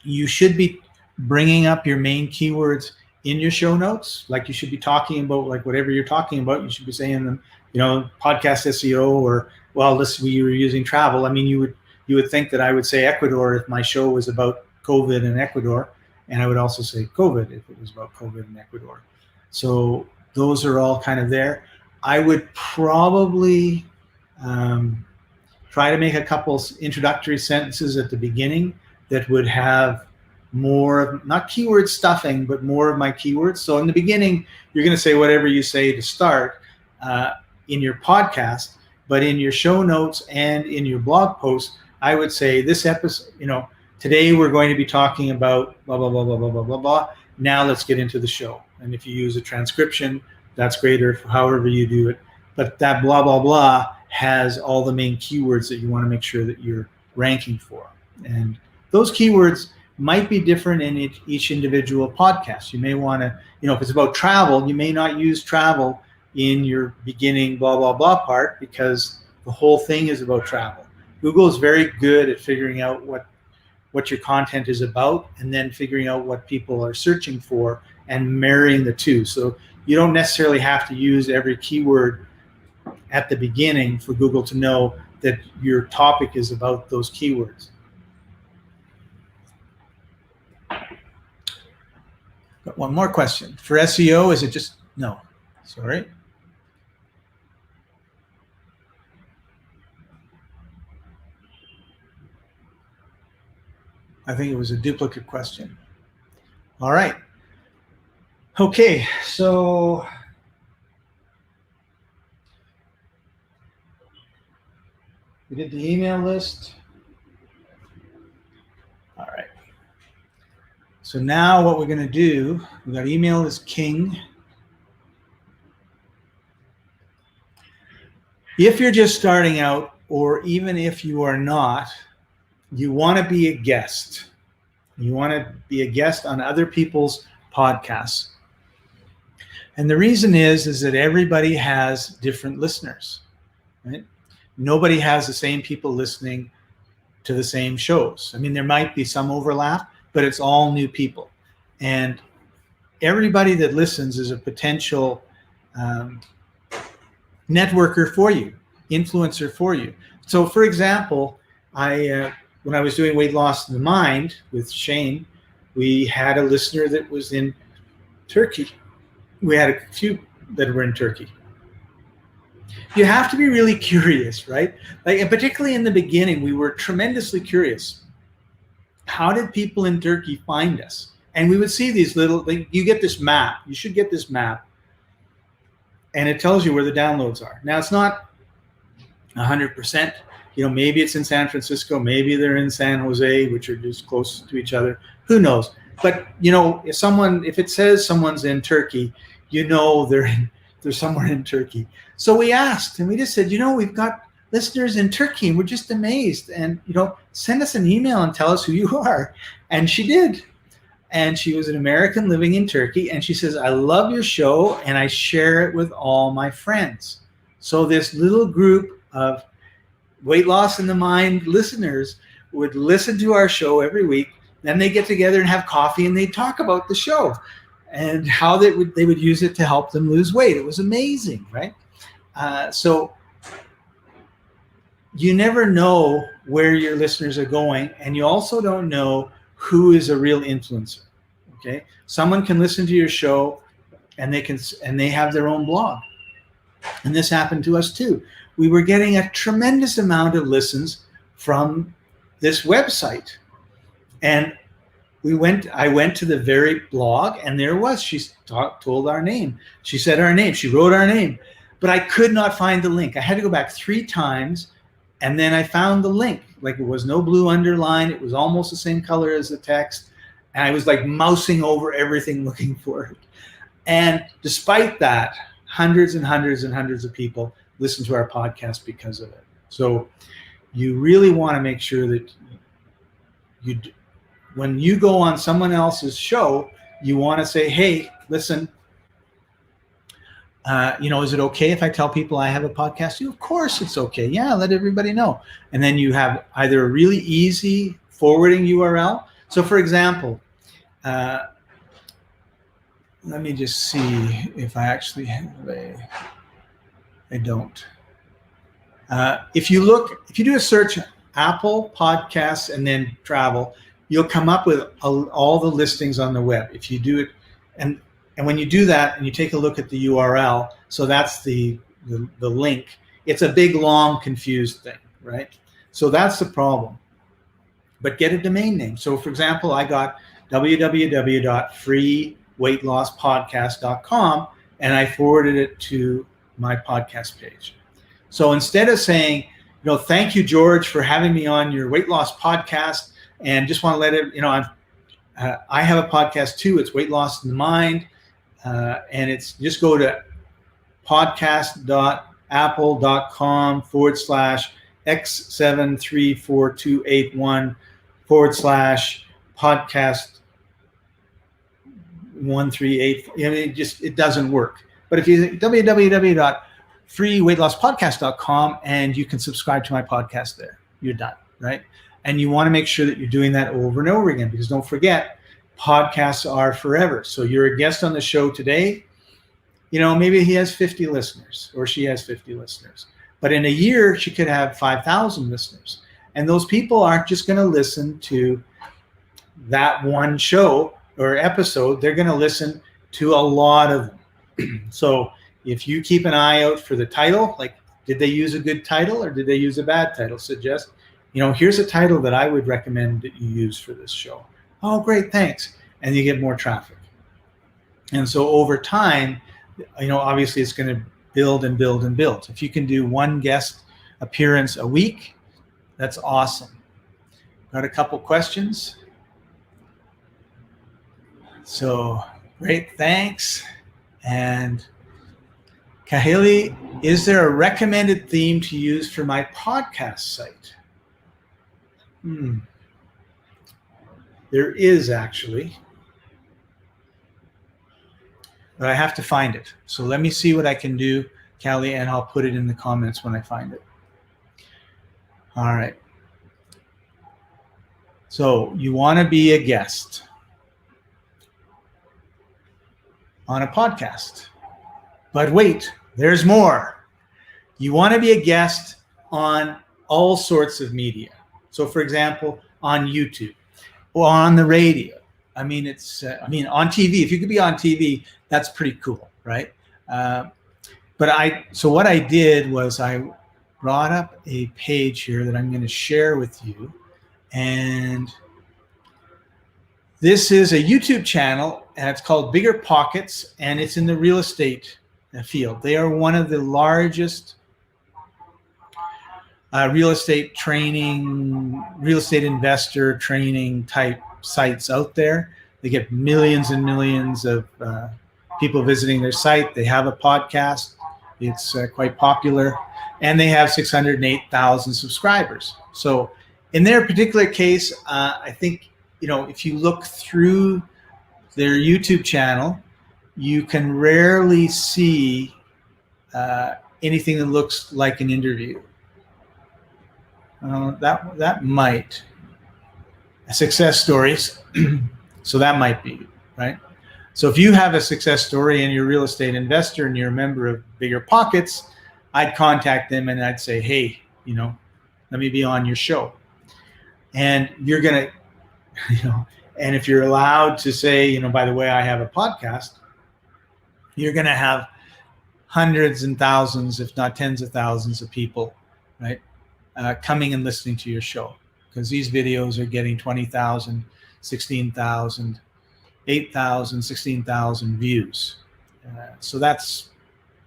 Speaker 1: you should be bringing up your main keywords in your show notes. Like, you should be talking about, like, whatever you're talking about, you should be saying them, podcast SEO, or, well, we were using travel. I mean, you would think that I would say Ecuador if my show was about COVID in Ecuador. And I would also say COVID if it was about COVID in Ecuador. So those are all kind of there. I would probably try to make a couple introductory sentences at the beginning that would have more, not keyword stuffing, but more of my keywords. So in the beginning, you're going to say whatever you say to start in your podcast, but in your show notes and in your blog post, I would say this episode, today we're going to be talking about blah, blah, blah, blah, blah, blah, blah, blah. Now let's get into the show. And if you use a transcription, that's great, or however you do it. But that blah, blah, blah has all the main keywords that you want to make sure that you're ranking for. And those keywords might be different in each individual podcast. You may want to, if it's about travel, you may not use travel in your beginning blah, blah, blah part because the whole thing is about travel. Google is very good at figuring out what your content is about and then figuring out what people are searching for and marrying the two. So you don't necessarily have to use every keyword at the beginning for Google to know that your topic is about those keywords. Got one more question. For SEO, is it just, no, sorry. I think it was a duplicate question. All right. Okay, so we did the email list. All right. So now what we're going to do, we got email is king. If you're just starting out, or even if you are not, you want to be a guest. You want to be a guest on other people's podcasts. And the reason is that everybody has different listeners, right? Nobody has the same people listening to the same shows. I mean, there might be some overlap, but it's all new people. And everybody that listens is a potential networker for you, influencer for you. So for example, when I was doing Weight Loss in the Mind with Shane, we had a listener that was in Turkey. We had a few that were in Turkey. You have to be really curious, right? And particularly in the beginning, we were tremendously curious. How did people in Turkey find us? And we would see these little, you get this map. You should get this map. And it tells you where the downloads are. Now, it's not 100%. Maybe it's in San Francisco. Maybe they're in San Jose, which are just close to each other. Who knows? But, if it says someone's in Turkey, they're somewhere in Turkey. So we asked, and we just said, we've got listeners in Turkey, and we're just amazed. And, send us an email and tell us who you are. And she did. And she was an American living in Turkey. And she says, I love your show, and I share it with all my friends. So this little group of Weight Loss in the Mind listeners would listen to our show every week. Then they get together and have coffee, and they talk about the show and how they would use it to help them lose weight. It was amazing, right? So you never know where your listeners are going, and you also don't know who is a real influencer. Okay, someone can listen to your show, and they have their own blog, and this happened to us too. We were getting a tremendous amount of listens from this website, and I went to the very blog, and there was, she told our name. She said our name. She wrote our name, but I could not find the link. I had to go back 3 times, and then I found the link. Like, it was no blue underline. It was almost the same color as the text, and I was like mousing over everything looking for it. And despite that, hundreds and hundreds and hundreds of people listen to our podcast because of it. So you really want to make sure that when you go on someone else's show, you want to say, hey, listen, is it okay if I tell people I have a podcast? Of course it's okay. Yeah, let everybody know. And then you have either a really easy forwarding URL. So for example, let me just see if I actually have I don't. If you do a search, Apple Podcasts and then travel, you'll come up with all the listings on the web. If you do it, and when you do that and you take a look at the URL, so that's the link, it's a big, long, confused thing, right? So that's the problem. But get a domain name. So for example, I got www.freeweightlosspodcast.com, and I forwarded it to my podcast page. So instead of saying, thank you, George, for having me on your weight loss podcast, and just want to let it, I have a podcast too. It's Weight Loss in the Mind, and it's just go to podcast.apple.com/x734281/podcast 138. It doesn't work. But if you www.freeweightlosspodcast.com, and you can subscribe to my podcast there, you're done, right? And you want to make sure that you're doing that over and over again, because don't forget, podcasts are forever. So you're a guest on the show today, maybe he has 50 listeners or she has 50 listeners, but in a year she could have 5,000 listeners. And those people aren't just going to listen to that one show or episode. They're going to listen to a lot of them. So if you keep an eye out for the title, like, did they use a good title or did they use a bad title? Suggest, here's a title that I would recommend that you use for this show. Oh, great, thanks. And you get more traffic. And so over time, obviously it's going to build and build and build. If you can do one guest appearance a week, that's awesome. Got a couple questions. So great, thanks. And Kahili, is there a recommended theme to use for my podcast site? There is actually, but I have to find it. So let me see what I can do, Callie, and I'll put it in the comments when I find it. All right. So you want to be a guest on a podcast. But wait, there's more. You want to be a guest on all sorts of media. So for example, on YouTube or on the radio. On TV, if you could be on TV, that's pretty cool, right? So what I did was I brought up a page here that I'm going to share with you. And this is a YouTube channel, and it's called Bigger Pockets, and it's in the real estate field. They are one of the largest real estate investor training type sites out there. They get millions and millions of people visiting their site. They have a podcast. It's quite popular, and they have 608,000 subscribers. So in their particular case, I think, if you look through their YouTube channel, you can rarely see anything that looks like an interview. That might success stories. So that might be right. So if you have a success story and you're a real estate investor and you're a member of Bigger Pockets, I'd contact them and I'd say, hey, let me be on your show. And you're gonna, and if you're allowed to say, by the way, I have a podcast, you're gonna have hundreds and thousands, if not tens of thousands of people, right, coming and listening to your show, because these videos are getting 20,000, 16,000, 8,000, 16,000 views. So that's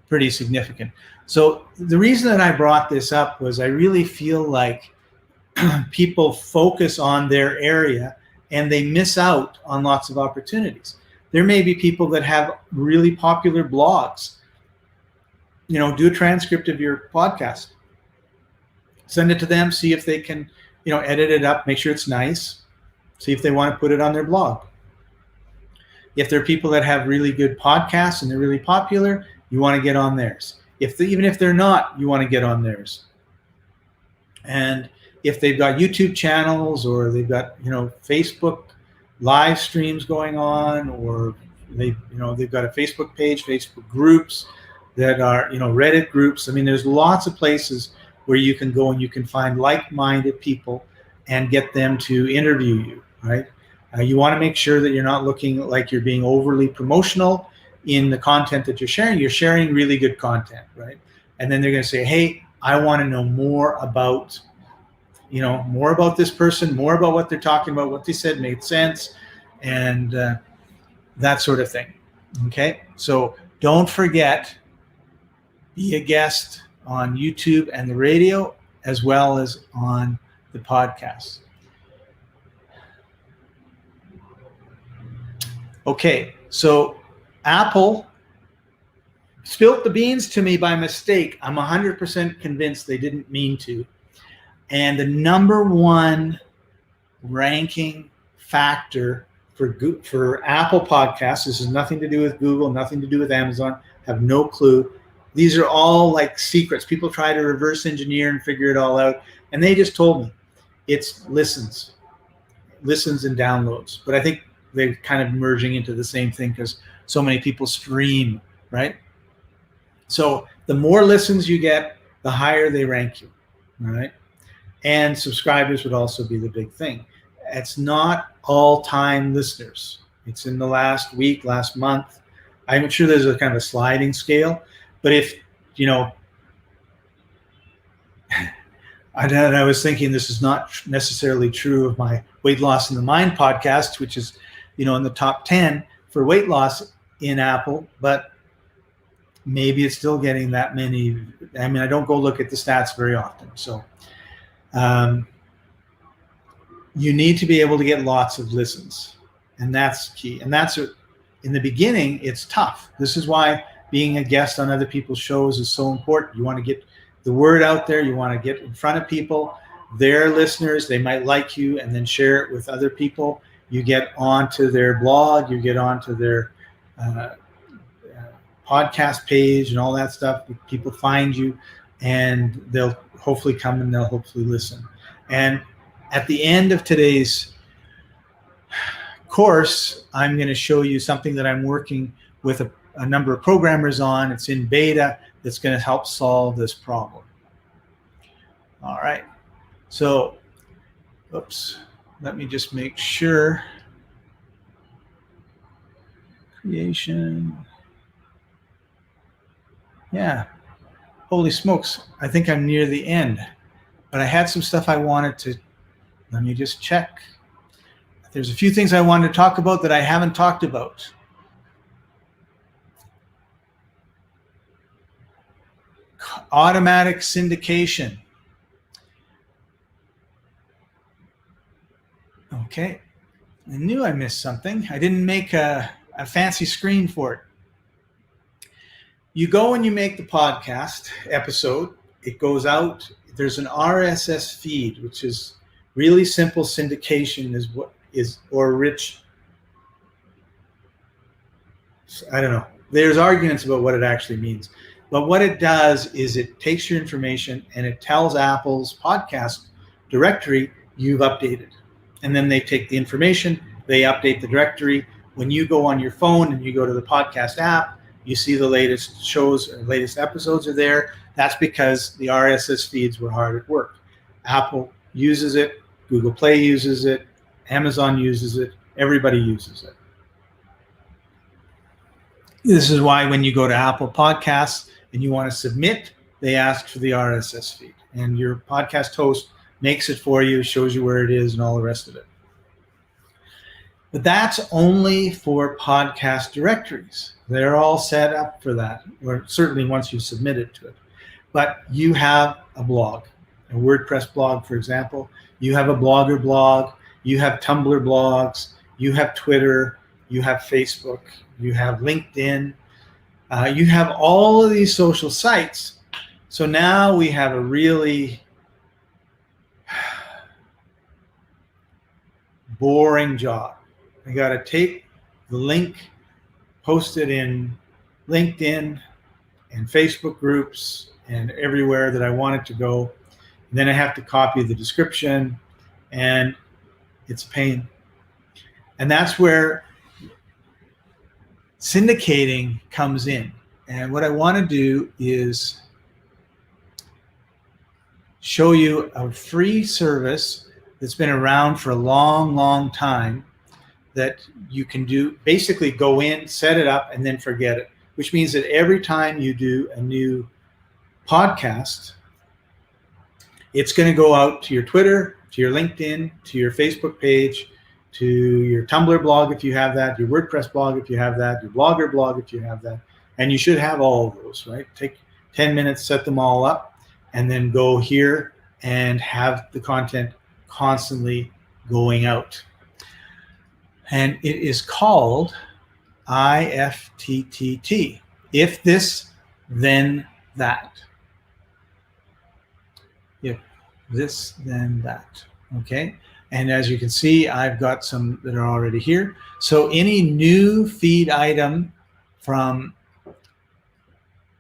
Speaker 1: pretty significant. So the reason that I brought this up was I really feel like people focus on their area and they miss out on lots of opportunities. There may be people that have really popular blogs. Do a transcript of your podcast. Send it to them, see if they can, edit it up, make sure it's nice, see if they want to put it on their blog. If there are people that have really good podcasts and they're really popular, you want to get on theirs. Even if they're not, you want to get on theirs. And if they've got YouTube channels or they've got, Facebook live streams going on, or they've got a Facebook page, Facebook groups that are, Reddit groups. There's lots of places where you can go and you can find like-minded people and get them to interview you. right? You want to make sure that you're not looking like you're being overly promotional in the content that you're sharing. You're sharing really good content, right? And then they're going to say, hey, I want to know more about, more about this person, more about what they're talking about, what they said made sense, and that sort of thing. Okay, so don't forget, be a guest on YouTube and the radio, as well as on the podcast. Okay, so Apple spilt the beans to me by mistake. I'm 100% convinced they didn't mean to. And the number one ranking factor for Apple Podcasts, this has nothing to do with Google, nothing to do with Amazon, have no clue. These are all like secrets. People try to reverse engineer and figure it all out. And they just told me it's listens and downloads. But I think they're kind of merging into the same thing because so many people stream, right? So the more listens you get, the higher they rank you, all right? And subscribers would also be the big thing. It's not all-time listeners. It's in the last week, last month. I'm sure there's a kind of a sliding scale, but if, I was thinking this is not necessarily true of my Weight Loss in the Mind podcast, which is, in the top 10 for weight loss in Apple, but maybe it's still getting that many. I mean, I don't go look at the stats very often. So you need to be able to get lots of listens, and that's key. And that's in the beginning, it's tough. This is why being a guest on other people's shows is so important. You want to get the word out there. You want to get in front of people. Their listeners, they might like you, and then share it with other people. You get onto their blog, you get onto their podcast page and all that stuff. People find you, and they'll hopefully come and they'll hopefully listen. And at the end of today's course, I'm going to show you something that I'm working with a number of programmers on. It's in beta. That's going to help solve this problem. All right. So, oops. Let me just make sure. Creation. Yeah. Holy smokes. I think I'm near the end. But I had some stuff I wanted to, let me just check. There's a few things I wanted to talk about that I haven't talked about. Automatic syndication. Okay. I knew I missed something. I didn't make a fancy screen for it. You go and you make the podcast episode. It goes out. There's an RSS feed, which is really simple syndication I don't know. There's arguments about what it actually means. But what it does is it takes your information and it tells Apple's podcast directory you've updated. And then they take the information, they update the directory. When you go on your phone and you go to the podcast app, you see the latest shows or latest episodes are there. That's because the RSS feeds were hard at work. Apple uses it, Google Play uses it, Amazon uses it, everybody uses it. This is why when you go to Apple Podcasts and you want to submit, they ask for the RSS feed. And your podcast host makes it for you, shows you where it is and all the rest of it. But that's only for podcast directories. They're all set up for that, or certainly once you submit it to it. But you have a blog, a WordPress blog, for example. You have a Blogger blog. You have Tumblr blogs. You have Twitter. You have Facebook. You have LinkedIn. You have all of these social sites. So now we have a really boring job. I got to take the link, post it in LinkedIn and Facebook groups and everywhere that I want it to go. And then I have to copy the description, and it's a pain. And that's where syndicating comes in. And what I want to do is show you a free service that's been around for a long, long time that you can do, basically go in, set it up, and then forget it, which means that every time you do a new podcast, it's going to go out to your Twitter, to your LinkedIn, to your Facebook page, to your Tumblr blog if you have that, your WordPress blog if you have that, your Blogger blog if you have that. And you should have all of those, right? Take 10 minutes, set them all up, and then go here and have the content constantly going out. And it is called IFTTT. If this, then that. If this, then that. Okay. And as you can see, I've got some that are already here. So any new feed item from,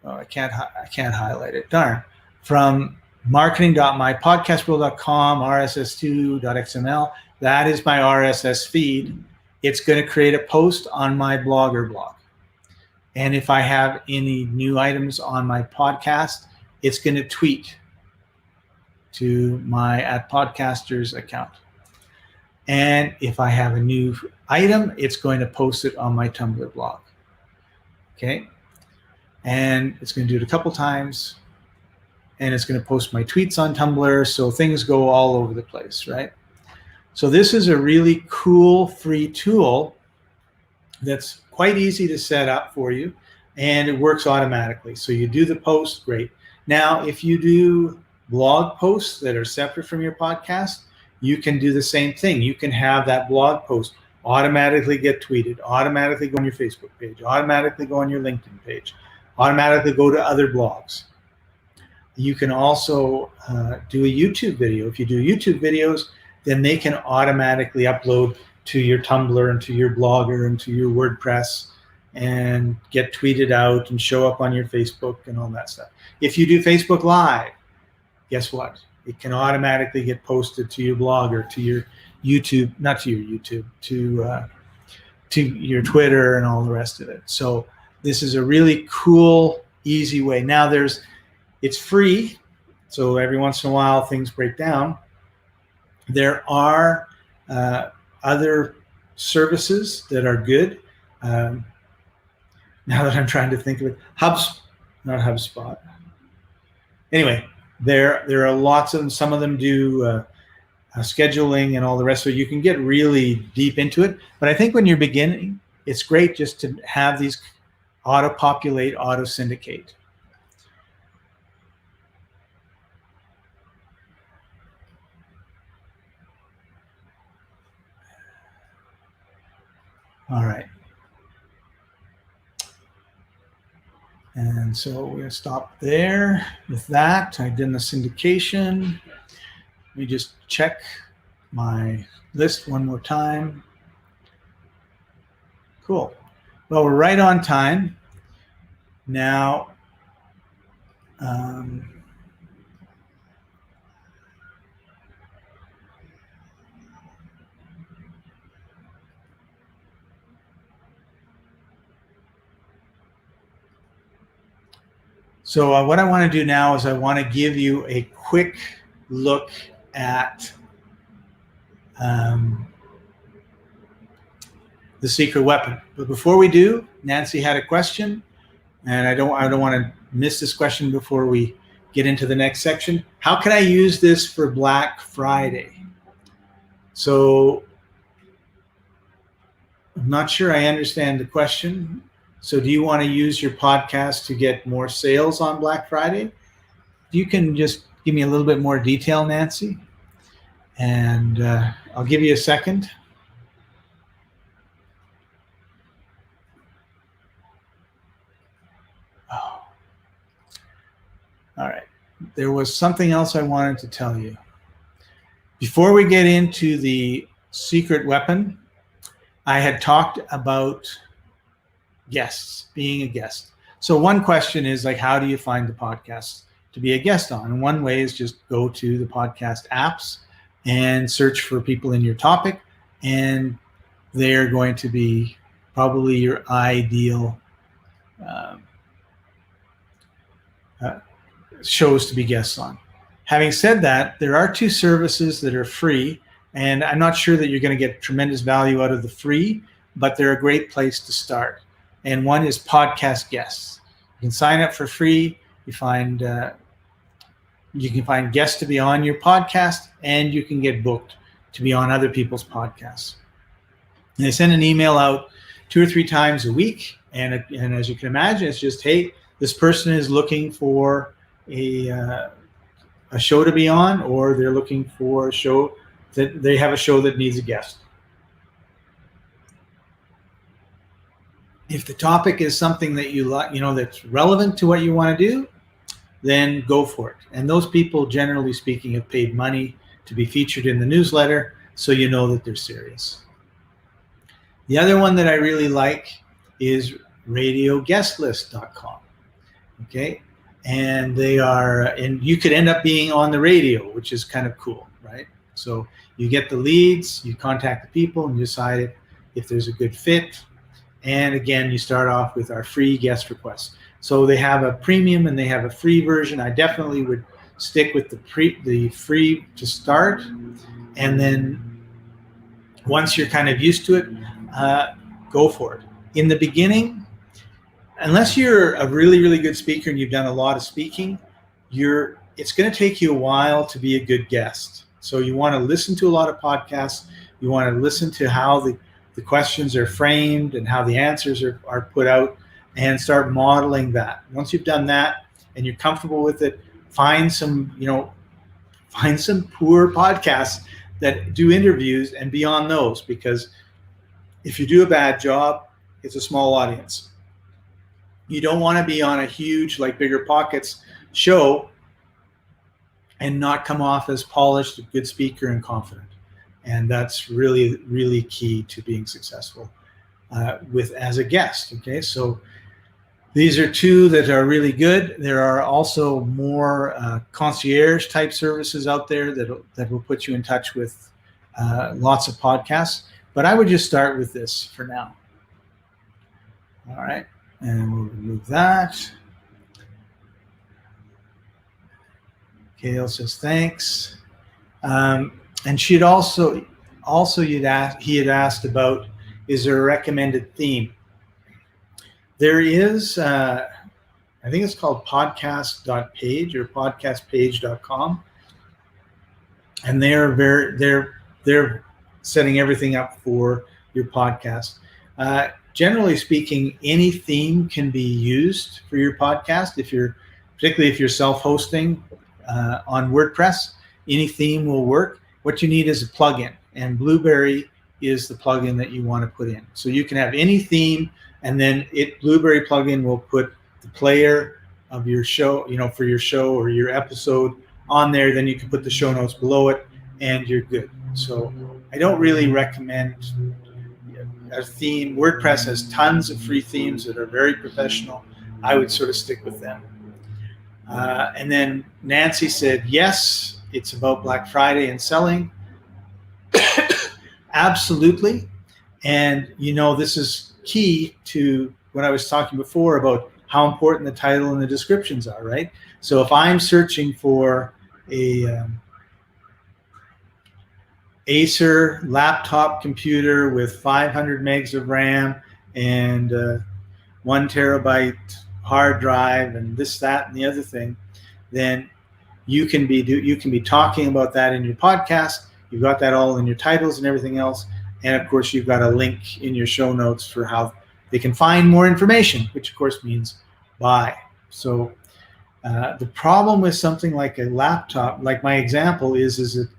Speaker 1: I can't highlight it. Darn. From marketing.mypodcastworld.com, rss2.xml. That is my RSS feed. It's going to create a post on my Blogger blog. And if I have any new items on my podcast, it's going to tweet to my @podcasters account. And if I have a new item, it's going to post it on my Tumblr blog. Okay. And it's going to do it a couple times. And it's going to post my tweets on Tumblr. So things go all over the place, right? So this is a really cool free tool that's quite easy to set up for you. And it works automatically. So you do the post, great. Now, if you do blog posts that are separate from your podcast, you can do the same thing. You can have that blog post automatically get tweeted, automatically go on your Facebook page, automatically go on your LinkedIn page, automatically go to other blogs. You can also do a YouTube video. If you do YouTube videos, then they can automatically upload to your Tumblr and to your Blogger and to your WordPress and get tweeted out and show up on your Facebook and all that stuff. If you do Facebook Live, guess what? It can automatically get posted to your Blogger, to your YouTube, not to your YouTube, to your Twitter and all the rest of it. So this is a really cool, easy way. Now it's free, so every once in a while things break down. There are other services that are good. Now that I'm trying to think of it, not HubSpot. Anyway, there are lots of them. Some of them do scheduling and all the rest. So you can get really deep into it. But I think when you're beginning, it's great just to have these auto-populate, auto-syndicate. All right. And so we're going to stop there with that. I did the syndication. Let me just check my list one more time. Cool. Well, we're right on time. Now, so what I want to do now is I want to give you a quick look at the secret weapon. But before we do, Nancy had a question, and I don't want to miss this question before we get into the next section. How can I use this for Black Friday? So I'm not sure I understand the question. So do you want to use your podcast to get more sales on Black Friday? You can just give me a little bit more detail, Nancy, and I'll give you a second. Oh. All right. There was something else I wanted to tell you. Before we get into the secret weapon, I had talked about guests, being a guest. So one question is like, how do you find the podcast to be a guest on? And one way is just go to the podcast apps and search for people in your topic, and they're going to be probably your ideal shows to be guests on. Having said that, there are two services that are free And I'm not sure that you're going to get tremendous value out of the free, but they're a great place to start. And one is podcast guests. You can sign up for free. You can find guests to be on your podcast, and you can get booked to be on other people's podcasts. And they send an email out 2 or 3 times a week. And as you can imagine, it's just, hey, this person is looking for a show to be on, or they're looking for a show that they have a show that needs a guest. If the topic is something that you like, that's relevant to what you want to do, then go for it. And those people, generally speaking, have paid money to be featured in the newsletter, so you know that they're serious. The other one that I really like is radioguestlist.com. Okay. And and you could end up being on the radio, which is kind of cool, right? So you get the leads, you contact the people, and you decide if there's a good fit. And again, you start off with our free guest requests. So they have a premium and they have a free version. I definitely would stick with the free to start. And then once you're kind of used to it, go for it. In the beginning, unless you're a really, really good speaker and you've done a lot of speaking, it's going to take you a while to be a good guest. So you want to listen to a lot of podcasts. You want to listen to how the questions are framed and how the answers are put out, and start modeling that. Once you've done that and you're comfortable with it, find some poor podcasts that do interviews and be on those, because if you do a bad job, it's a small audience. You don't want to be on a huge, like Bigger Pockets show and not come off as polished, a good speaker, and confident. And that's really, really key to being successful as a guest. Okay, so these are 2 that are really good. There are also more concierge type services out there that will put you in touch with lots of podcasts. But I would just start with this for now. All right, and we'll remove that. Kale says thanks. And he had asked about, is there a recommended theme? There is, I think it's called podcast.page or podcastpage.com. And they're setting everything up for your podcast. Generally speaking, any theme can be used for your podcast. Particularly if you're self-hosting on WordPress, any theme will work. What you need is a plugin, and Blueberry is the plugin that you want to put in. So you can have any theme, and then Blueberry plugin will put the player of your show, for your show or your episode on there. Then you can put the show notes below it, and you're good. So I don't really recommend a theme. WordPress has tons of free themes that are very professional. I would sort of stick with them. And then Nancy said, yes, it's about Black Friday and selling. Absolutely. And, this is key to what I was talking before about how important the title and the descriptions are, right? So if I'm searching for a Acer laptop computer with 500 megs of RAM and 1 terabyte hard drive and this, that, and the other thing, then you can be talking about that in your podcast. You've got that all in your titles and everything else. And of course, you've got a link in your show notes for how they can find more information, which of course means buy. So the problem with something like a laptop, like my example is that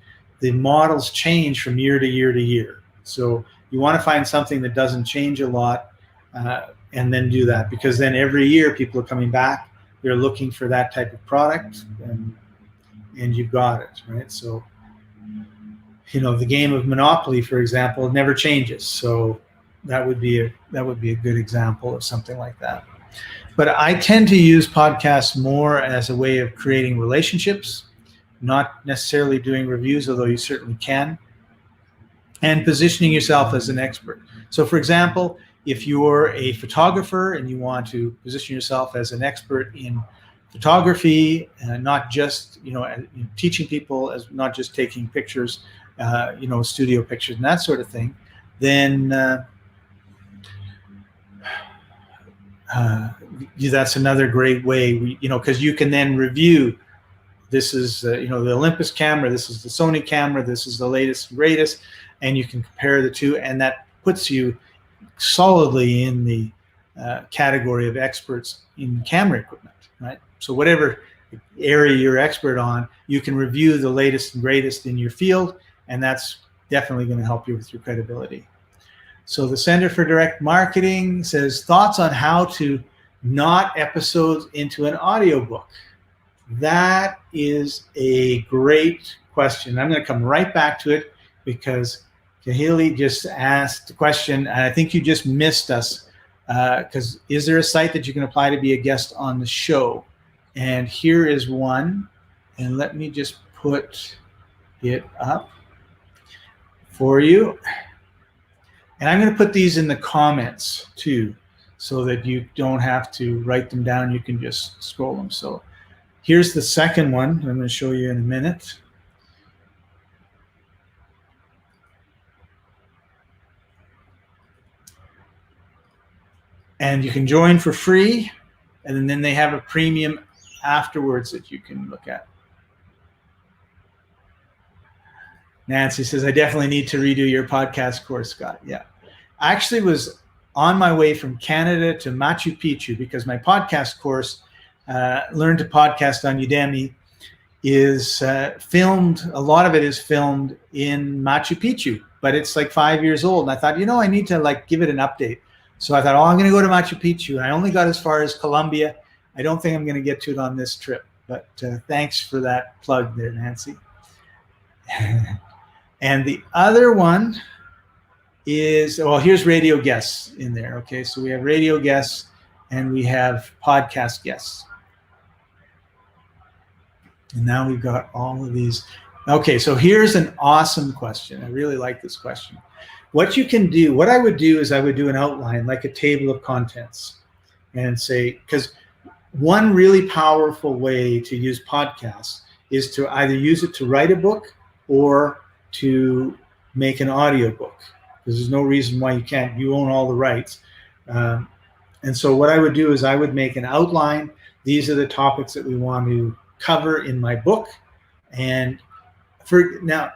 Speaker 1: the models change from year to year to year. So you want to find something that doesn't change a lot, and then do that, because then every year people are coming back, they're looking for that type of product, and you've got it, right? So, the game of Monopoly, for example, never changes. So that would be a good example of something like that. But I tend to use podcasts more as a way of creating relationships, not necessarily doing reviews, although you certainly can, and positioning yourself as an expert. So for example, if you're a photographer and you want to position yourself as an expert in photography, not just, teaching people as not just taking pictures, studio pictures and that sort of thing, then that's another great way. Because you can then review. This is the Olympus camera. This is the Sony camera. This is the latest and greatest, and you can compare the two, and that puts you solidly in the category of experts in camera equipment, right? So whatever area you're expert on, you can review the latest and greatest in your field, and that's definitely going to help you with your credibility. So the Center for Direct Marketing says, thoughts on how to knot episodes into an audiobook. That is a great question. I'm going to come right back to it because Kahili just asked the question, and I think you just missed us, because is there a site that you can apply to be a guest on the show? And here is one, and let me just put it up for you. And I'm going to put these in the comments too, so that you don't have to write them down. You can just scroll them. So here's the second one I'm going to show you in a minute. And you can join for free, and then they have a premium afterwards that you can look at. Nancy says, I definitely need to redo your podcast course, Scott. Yeah. I actually was on my way from Canada to Machu Picchu because my podcast course, Learn to Podcast on Udemy, is filmed. A lot of it is filmed in Machu Picchu, but it's like 5 years old. And I thought, I need to give it an update. So I thought, I'm going to go to Machu Picchu. I only got as far as Colombia. I don't think I'm going to get to it on this trip, but thanks for that plug there, Nancy. And the other one is, here's radio guests in there. Okay, so we have radio guests and we have podcast guests. And now we've got all of these. Okay, so here's an awesome question. I really like this question. What you can do, what I would do is I would do an outline, like a table of contents, and say, because one really powerful way to use podcasts is to either use it to write a book or to make an audiobook, because there's no reason why you can't. You own all the rights. And so what I would do is I would make an outline. These are the topics that we want to cover in my book. And a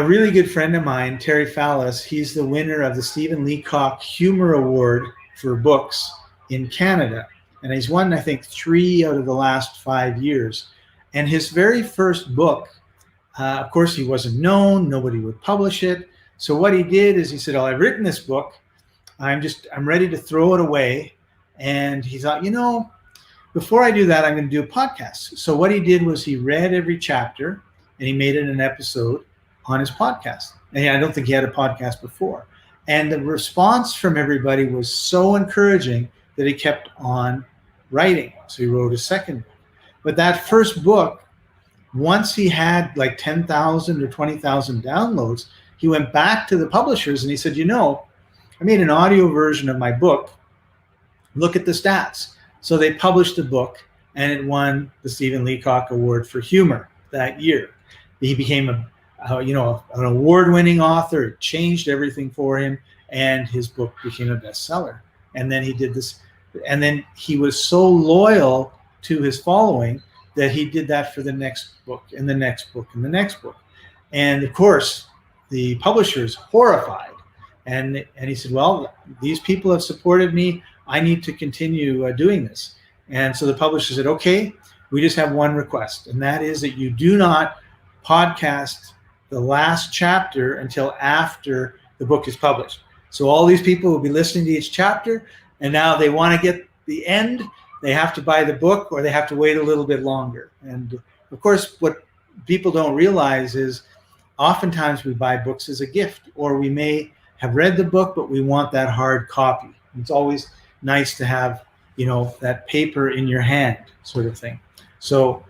Speaker 1: really good friend of mine, Terry Fallis, he's the winner of the Stephen Leacock Humor Award for books in Canada. And he's won, I think, 3 out of the last 5 years. And his very first book, of course, he wasn't known. Nobody would publish it. So what he did is he said, I've written this book. I'm ready to throw it away. And he thought, before I do that, I'm going to do a podcast. So what he did was he read every chapter and he made it an episode on his podcast. And I don't think he had a podcast before. And the response from everybody was so encouraging that he kept on writing. So he wrote a second book. But that first book, once he had like 10,000 or 20,000 downloads, he went back to the publishers and he said, I made an audio version of my book. Look at the stats. So they published the book and it won the Stephen Leacock Award for Humor that year. He became an award-winning author. It changed everything for him, and his book became a bestseller. And then he did this, and then he was so loyal to his following that he did that for the next book and the next book and the next book. And of course, the publisher's horrified. And he said, well, these people have supported me. I need to continue doing this. And so the publisher said, okay, we just have one request. And that is that you do not podcast the last chapter until after the book is published. So all these people will be listening to each chapter, and now they want to get the end. They have to buy the book or they have to wait a little bit longer. And of course, what people don't realize is oftentimes we buy books as a gift, or we may have read the book, but we want that hard copy. It's always nice to have, that paper in your hand sort of thing. So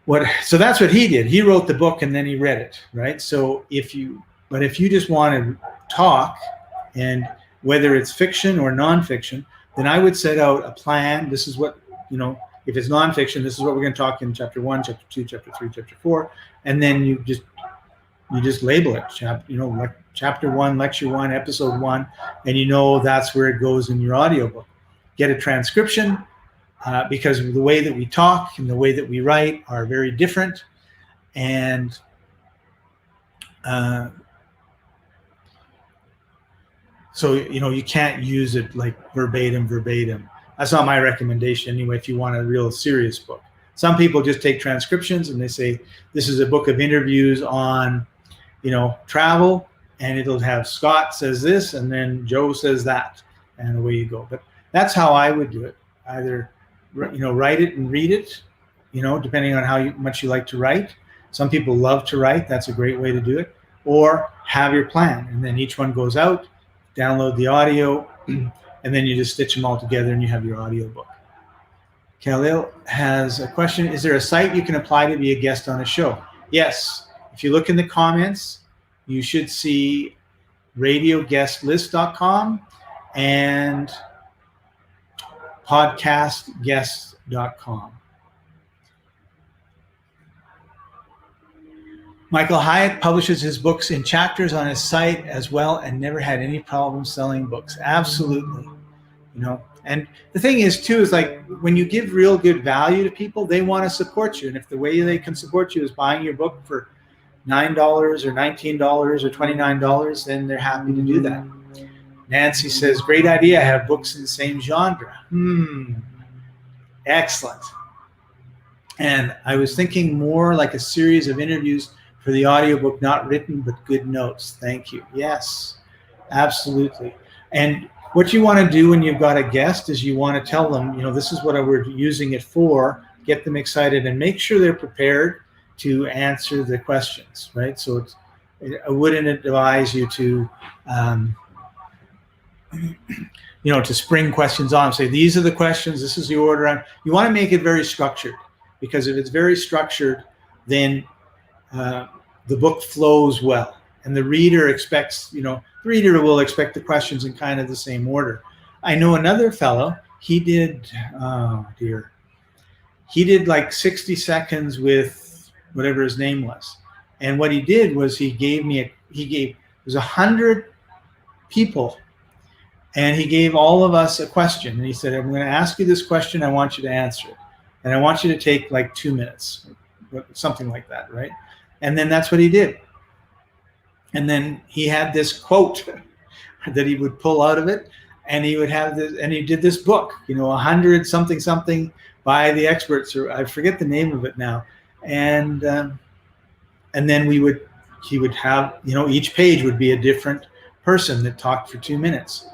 Speaker 1: that's what he did. He wrote the book and then he read it, right? So if you just want to talk, and whether it's fiction or nonfiction, then I would set out a plan. This is what, If it's nonfiction, this is what we're going to talk in chapter 1, chapter 2, chapter 3, chapter 4, and then you just label it, like chapter 1, lecture 1, episode 1, and that's where it goes in your audiobook. Get a transcription, because the way that we talk and the way that we write are very different, and so you can't use it like verbatim. That's not my recommendation anyway, if you want a real serious book. Some people just take transcriptions and they say, this is a book of interviews on, travel, and it'll have Scott says this, and then Joe says that, and away you go. But that's how I would do it. Either, write it and read it, depending on how much you like to write. Some people love to write. That's a great way to do it. Or have your plan, and then each one goes out, download the audio, and then you just stitch them all together and you have your audiobook. Khalil has a question. Is there a site you can apply to be a guest on a show? Yes. If you look in the comments, you should see radioguestlist.com and podcastguest.com. Michael Hyatt publishes his books in chapters on his site as well and never had any problem selling books. Absolutely. And the thing is too, is like when you give real good value to people, they want to support you. And if the way they can support you is buying your book for $9 or $19 or $29, then they're happy to do that. Nancy says, great idea. I have books in the same genre. Excellent. And I was thinking more like a series of interviews for the audiobook, not written, but good notes. Thank you. Yes, absolutely. And what you want to do when you've got a guest is you want to tell them, this is what we're using it for, get them excited, and make sure they're prepared to answer the questions, right? So I wouldn't advise you to, to spring questions on, say, these are the questions, this is the order. You want to make it very structured, because if it's very structured, then the book flows well, and the reader expects, the reader will expect the questions in kind of the same order. I know another fellow, he did like 60 seconds with whatever his name was. And what he did was it was 100 people, and he gave all of us a question. And he said, I'm going to ask you this question. I want you to answer it. And I want you to take like 2 minutes, something like that, right? And then that's what he did. And then he had this quote that he would pull out of it, and he would have this, and he did this book, 100 something by the experts, or I forget the name of it now. And then he would have, each page would be a different person that talked for 2 minutes.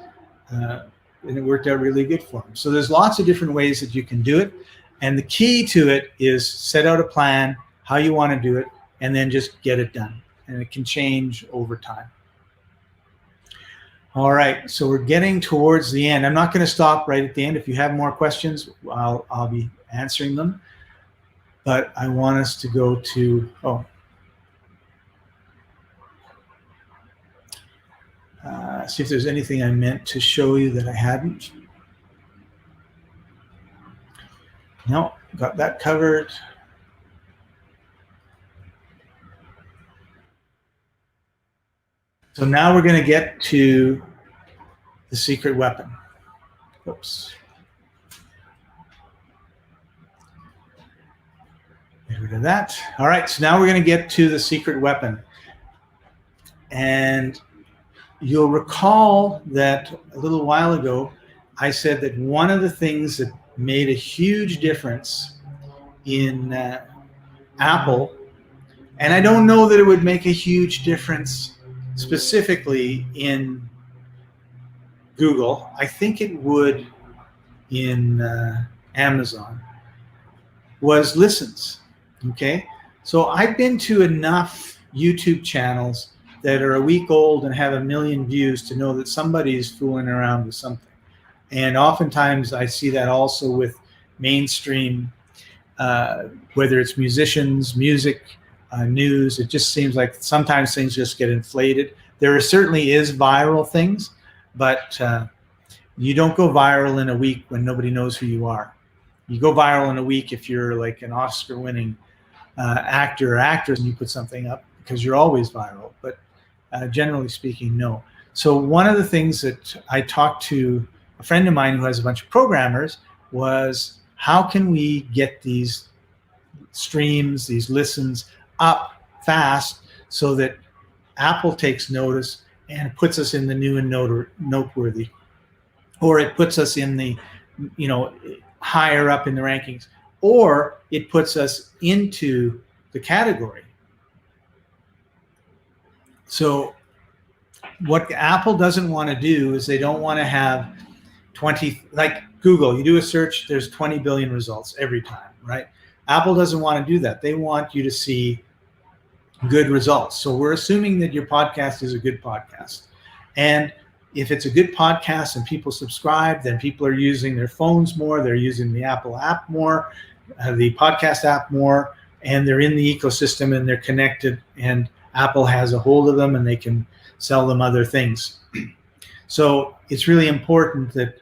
Speaker 1: And it worked out really good for him. So there's lots of different ways that you can do it. And the key to it is set out a plan, how you want to do it, and then just get it done. And it can change over time. All right, so we're getting towards the end. I'm not going to stop right at the end. If you have more questions, I'll be answering them. But I want us to go to, see if there's anything I meant to show you that I hadn't. No, got that covered. So now we're going to get to the secret weapon. Oops. Get rid of that. All right, so now we're going to get to the secret weapon. And you'll recall that a little while ago, I said that one of the things that made a huge difference in Apple, and I don't know that it would make a huge difference specifically in Google. I think it would in Amazon, was listens. Okay, so I've been to enough YouTube channels that are a week old and have 1 million views to know that somebody's fooling around with something. And oftentimes I see that also with mainstream, whether it's musicians, music, news. It just seems like sometimes things just get inflated. There certainly is viral things, but you don't go viral in a week when nobody knows who you are. You go viral in a week if you're like an Oscar-winning actor or actress and you put something up, because you're always viral. But generally speaking, no. So one of the things that I talked to a friend of mine who has a bunch of programmers was, how can we get these streams, these listens up fast so that Apple takes notice and puts us in the new and noteworthy, or it puts us in the, higher up in the rankings, or it puts us into the category. So what Apple doesn't want to do is they don't want to have 20, like Google, you do a search, there's 20 billion results every time, right? Apple doesn't want to do that. They want you to see good results. So we're assuming that your podcast is a good podcast. And if it's a good podcast and people subscribe, then people are using their phones more, they're using the Apple app more, the podcast app more, and they're in the ecosystem and they're connected, and Apple has a hold of them and they can sell them other things. So it's really important that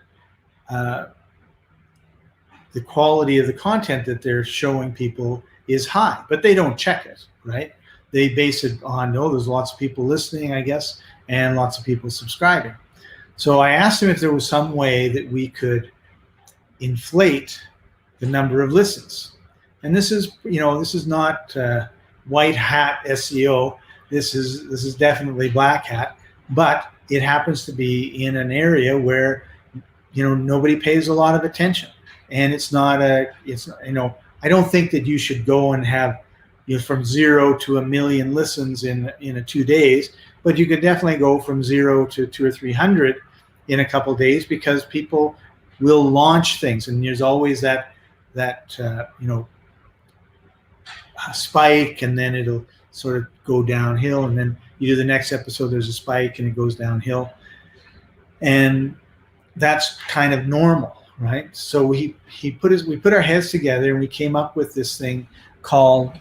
Speaker 1: the quality of the content that they're showing people is high, but they don't check it, right? They base it on, there's lots of people listening, I guess, and lots of people subscribing. So I asked him if there was some way that we could inflate the number of listens. And this is not white hat SEO. This is definitely black hat, but it happens to be in an area where, nobody pays a lot of attention. And I don't think that you should go and have, from 0 to 1 million listens in 2 days, but you could definitely go from 0 to 200 or 300 in a couple of days, because people will launch things, and there's always that spike, and then it'll sort of go downhill, and then you do the next episode, there's a spike and it goes downhill, and that's kind of normal, right? So we put our heads together and we came up with this thing called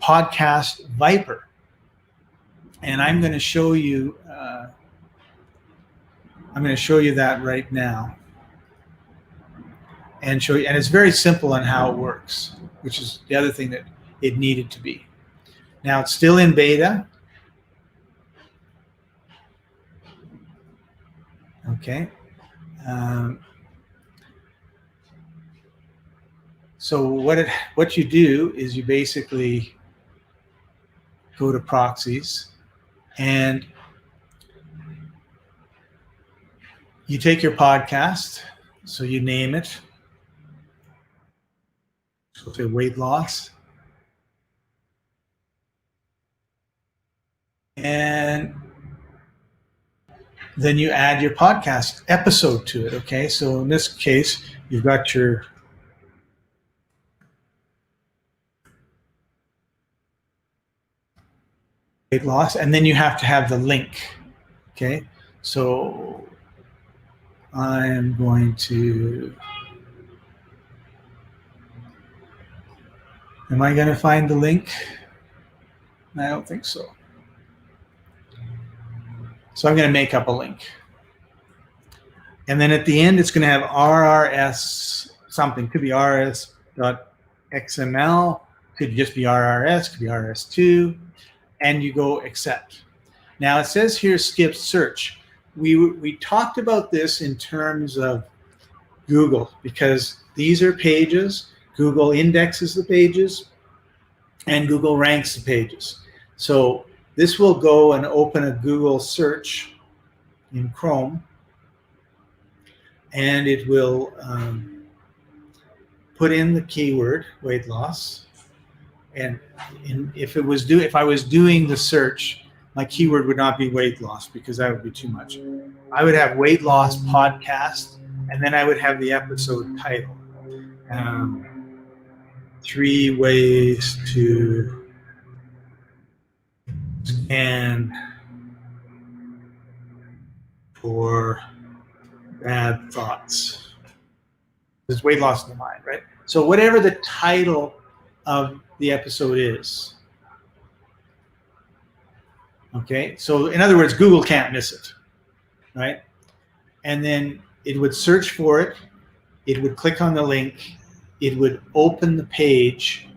Speaker 1: Podcast Viper. And I'm going to show you. I'm going to show you that right now, and show you. And it's very simple on how it works, which is the other thing that it needed to be. Now it's still in beta. Okay. So what you do is you basically go to proxies, and you take your podcast, so you name it. So say weight loss. And then you add your podcast episode to it, okay? So in this case, you've got your weight loss, and then you have to have the link, okay? So I am going to, am I going to find the link? I don't think so. So I'm going to make up a link. And then at the end, it's going to have RRS something. Could be rs.xml, could just be RRS, could be RS2, and you go accept. Now it says here skip search. We talked about this in terms of Google, because these are pages. Google indexes the pages, and Google ranks the pages. So this will go and open a Google search in Chrome, and it will put in the keyword weight loss. And if I was doing the search, my keyword would not be weight loss, because that would be too much. I would have weight loss podcast, and then I would have the episode title. 3 ways to scan for bad thoughts. There's weight loss in the mind, right? So whatever the title of the episode is. Okay, so in other words, Google can't miss it, right? And then it would search for it, it would click on the link, it would open the page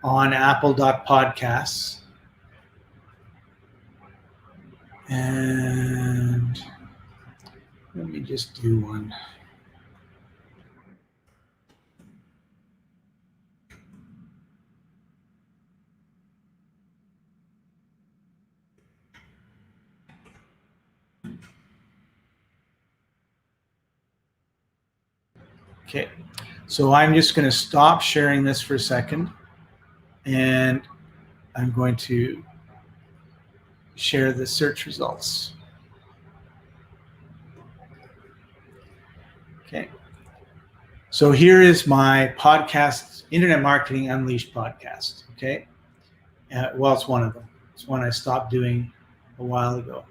Speaker 1: on apple.podcasts. And let me just do one. Okay, so I'm just going to stop sharing this for a second, and I'm going to share the search results. Okay, so here is my podcast, Internet Marketing Unleashed podcast. Okay, well, it's one of them. It's one I stopped doing a while ago.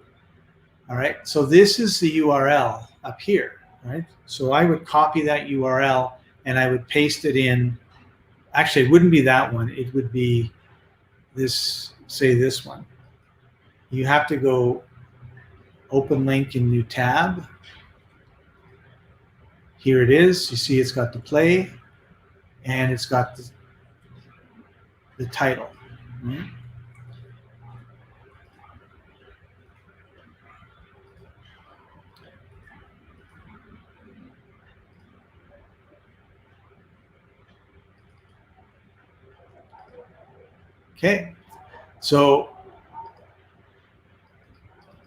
Speaker 1: All right, so this is the URL up here, right? So I would copy that URL and I would paste it in. Actually, it wouldn't be that one. It would be this, say this one. You have to go open link in new tab. Here it is. You see it's got the play and it's got the title. Right? Okay, so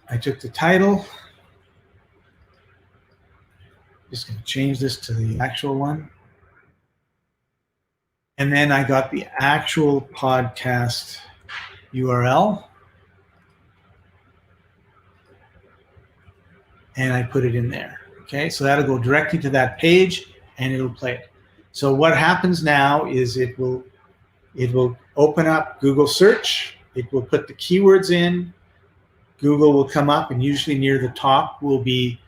Speaker 1: I took the title. Just going to change this to the actual one. And then I got the actual podcast URL. And I put it in there. Okay, so that'll go directly to that page and it'll play it. So what happens now is it will open up Google search. It will put the keywords in. Google will come up, and usually near the top will be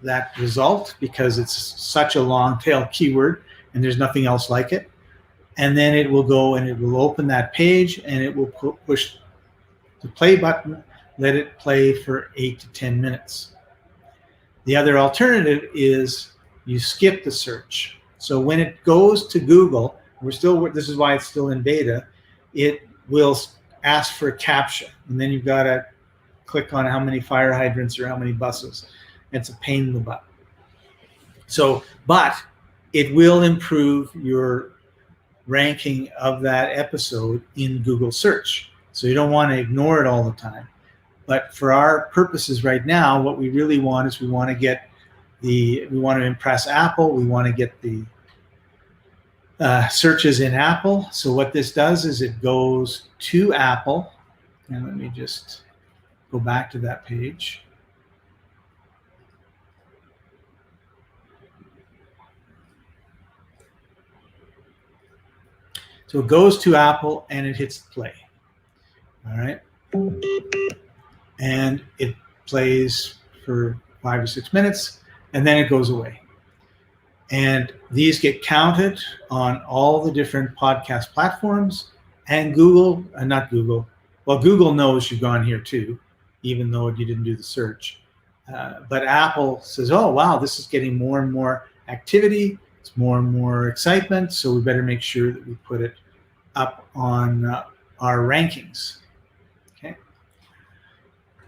Speaker 1: that result, because it's such a long tail keyword and there's nothing else like it. And then it will go and it will open that page and it will push the play button, let it play for 8 to 10 minutes. The other alternative is you skip the search. So when it goes to Google, this is why it's still in beta, it will ask for a CAPTCHA, and then you've got to click on how many fire hydrants or how many buses. It's a pain in the butt. So, but it will improve your ranking of that episode in Google search. So you don't want to ignore it all the time. But for our purposes right now, what we really want is we want to impress Apple. We want to get the searches in Apple. So what this does is it goes to Apple. And let me just go back to that page. So it goes to Apple and it hits play. All right. And it plays for 5 or 6 minutes and then it goes away. And these get counted on all the different podcast platforms, and Google, not Google, well, Google knows you've gone here too, even though you didn't do the search. But Apple says, oh, wow, this is getting more and more activity. It's more and more excitement. So we better make sure that we put it up on our rankings. Okay.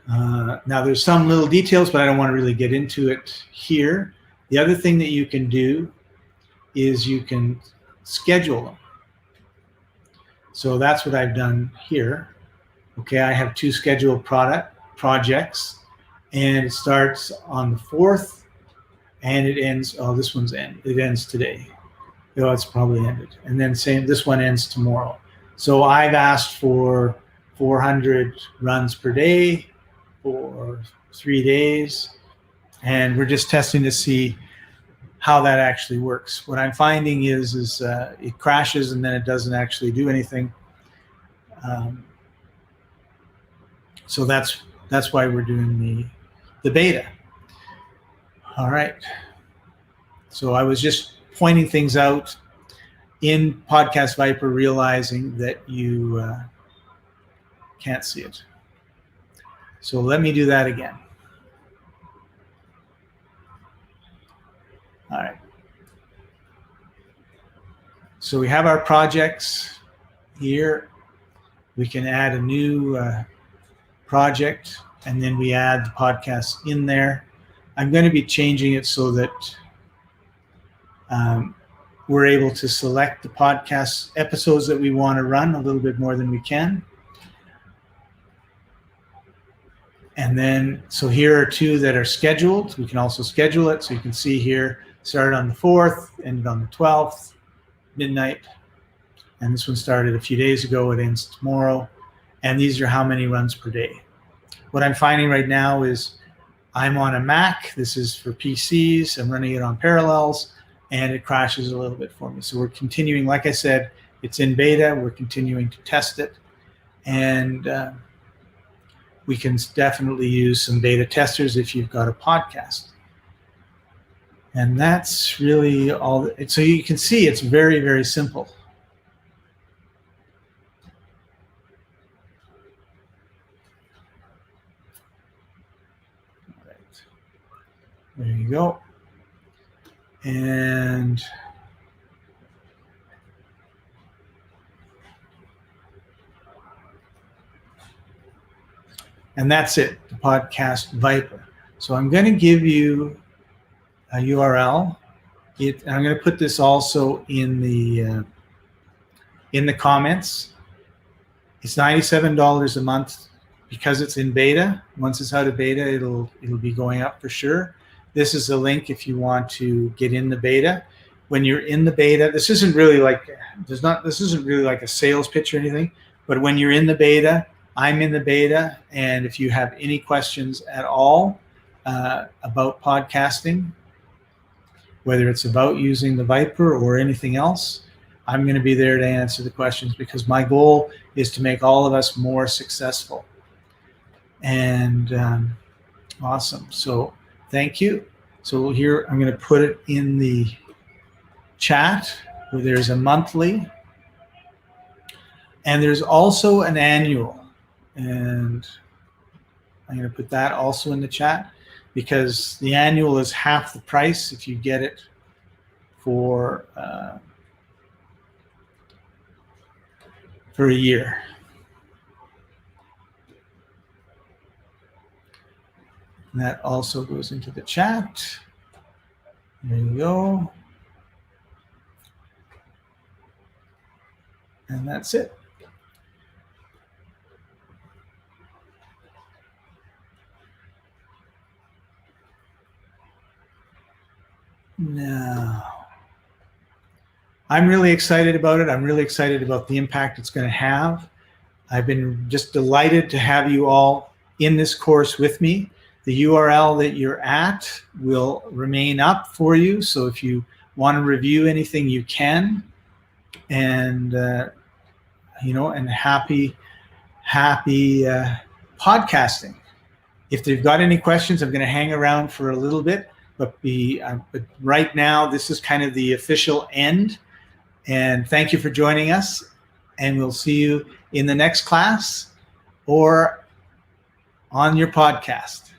Speaker 1: Now there's some little details, but I don't want to really get into it here. The other thing that you can do is you can schedule them. So that's what I've done here. Okay, I have 2 scheduled projects, and it starts on the 4th, and it ends, oh, this one's it ends today. Oh, it's probably ended. And then this one ends tomorrow. So I've asked for 400 runs per day for 3 days, and we're just testing to see how that actually works. What I'm finding is it crashes and then it doesn't actually do anything. So that's why we're doing the beta. All right. So I was just pointing things out in Podcast Viper, realizing that you can't see it. So let me do that again. All right. So we have our projects here. We can add a new project, and then we add the podcast in there. I'm going to be changing it so that we're able to select the podcast episodes that we want to run a little bit more than we can. And then, so here are two that are scheduled. We can also schedule it. So you can see here, started on the 4th, ended on the 12th, midnight. And this one started a few days ago. It ends tomorrow. And these are how many runs per day. What I'm finding right now is I'm on a Mac. This is for PCs. I'm running it on Parallels, and it crashes a little bit for me. So we're continuing. Like I said, it's in beta. We're continuing to test it. And we can definitely use some beta testers if you've got a podcast. And that's really all. So you can see it's very, very simple. All right. There you go. And that's it, the podcast Viper. So I'm going to give you a URL. I'm going to put this also in the comments. It's $97 a month because it's in beta. Once it's out of beta, it'll be going up for sure. This is the link if you want to get in the beta. When you're in the beta, this isn't really like a sales pitch or anything, but when you're in the beta, I'm in the beta, and if you have any questions at all about podcasting, whether it's about using the Viper or anything else, I'm going to be there to answer the questions, because my goal is to make all of us more successful. And awesome. So thank you. So here I'm going to put it in the chat where there's a monthly, and there's also an annual. And I'm going to put that also in the chat, because the annual is half the price if you get it for a year. And that also goes into the chat. There you go. And that's it. Now, I'm really excited about it. I'm really excited about the impact it's going to have. I've been just delighted to have you all in this course with me. The URL that you're at will remain up for you. So if you want to review anything, you can. And, and happy podcasting. If they've got any questions, I'm going to hang around for a little bit. But right now, this is kind of the official end. And thank you for joining us. And we'll see you in the next class or on your podcast.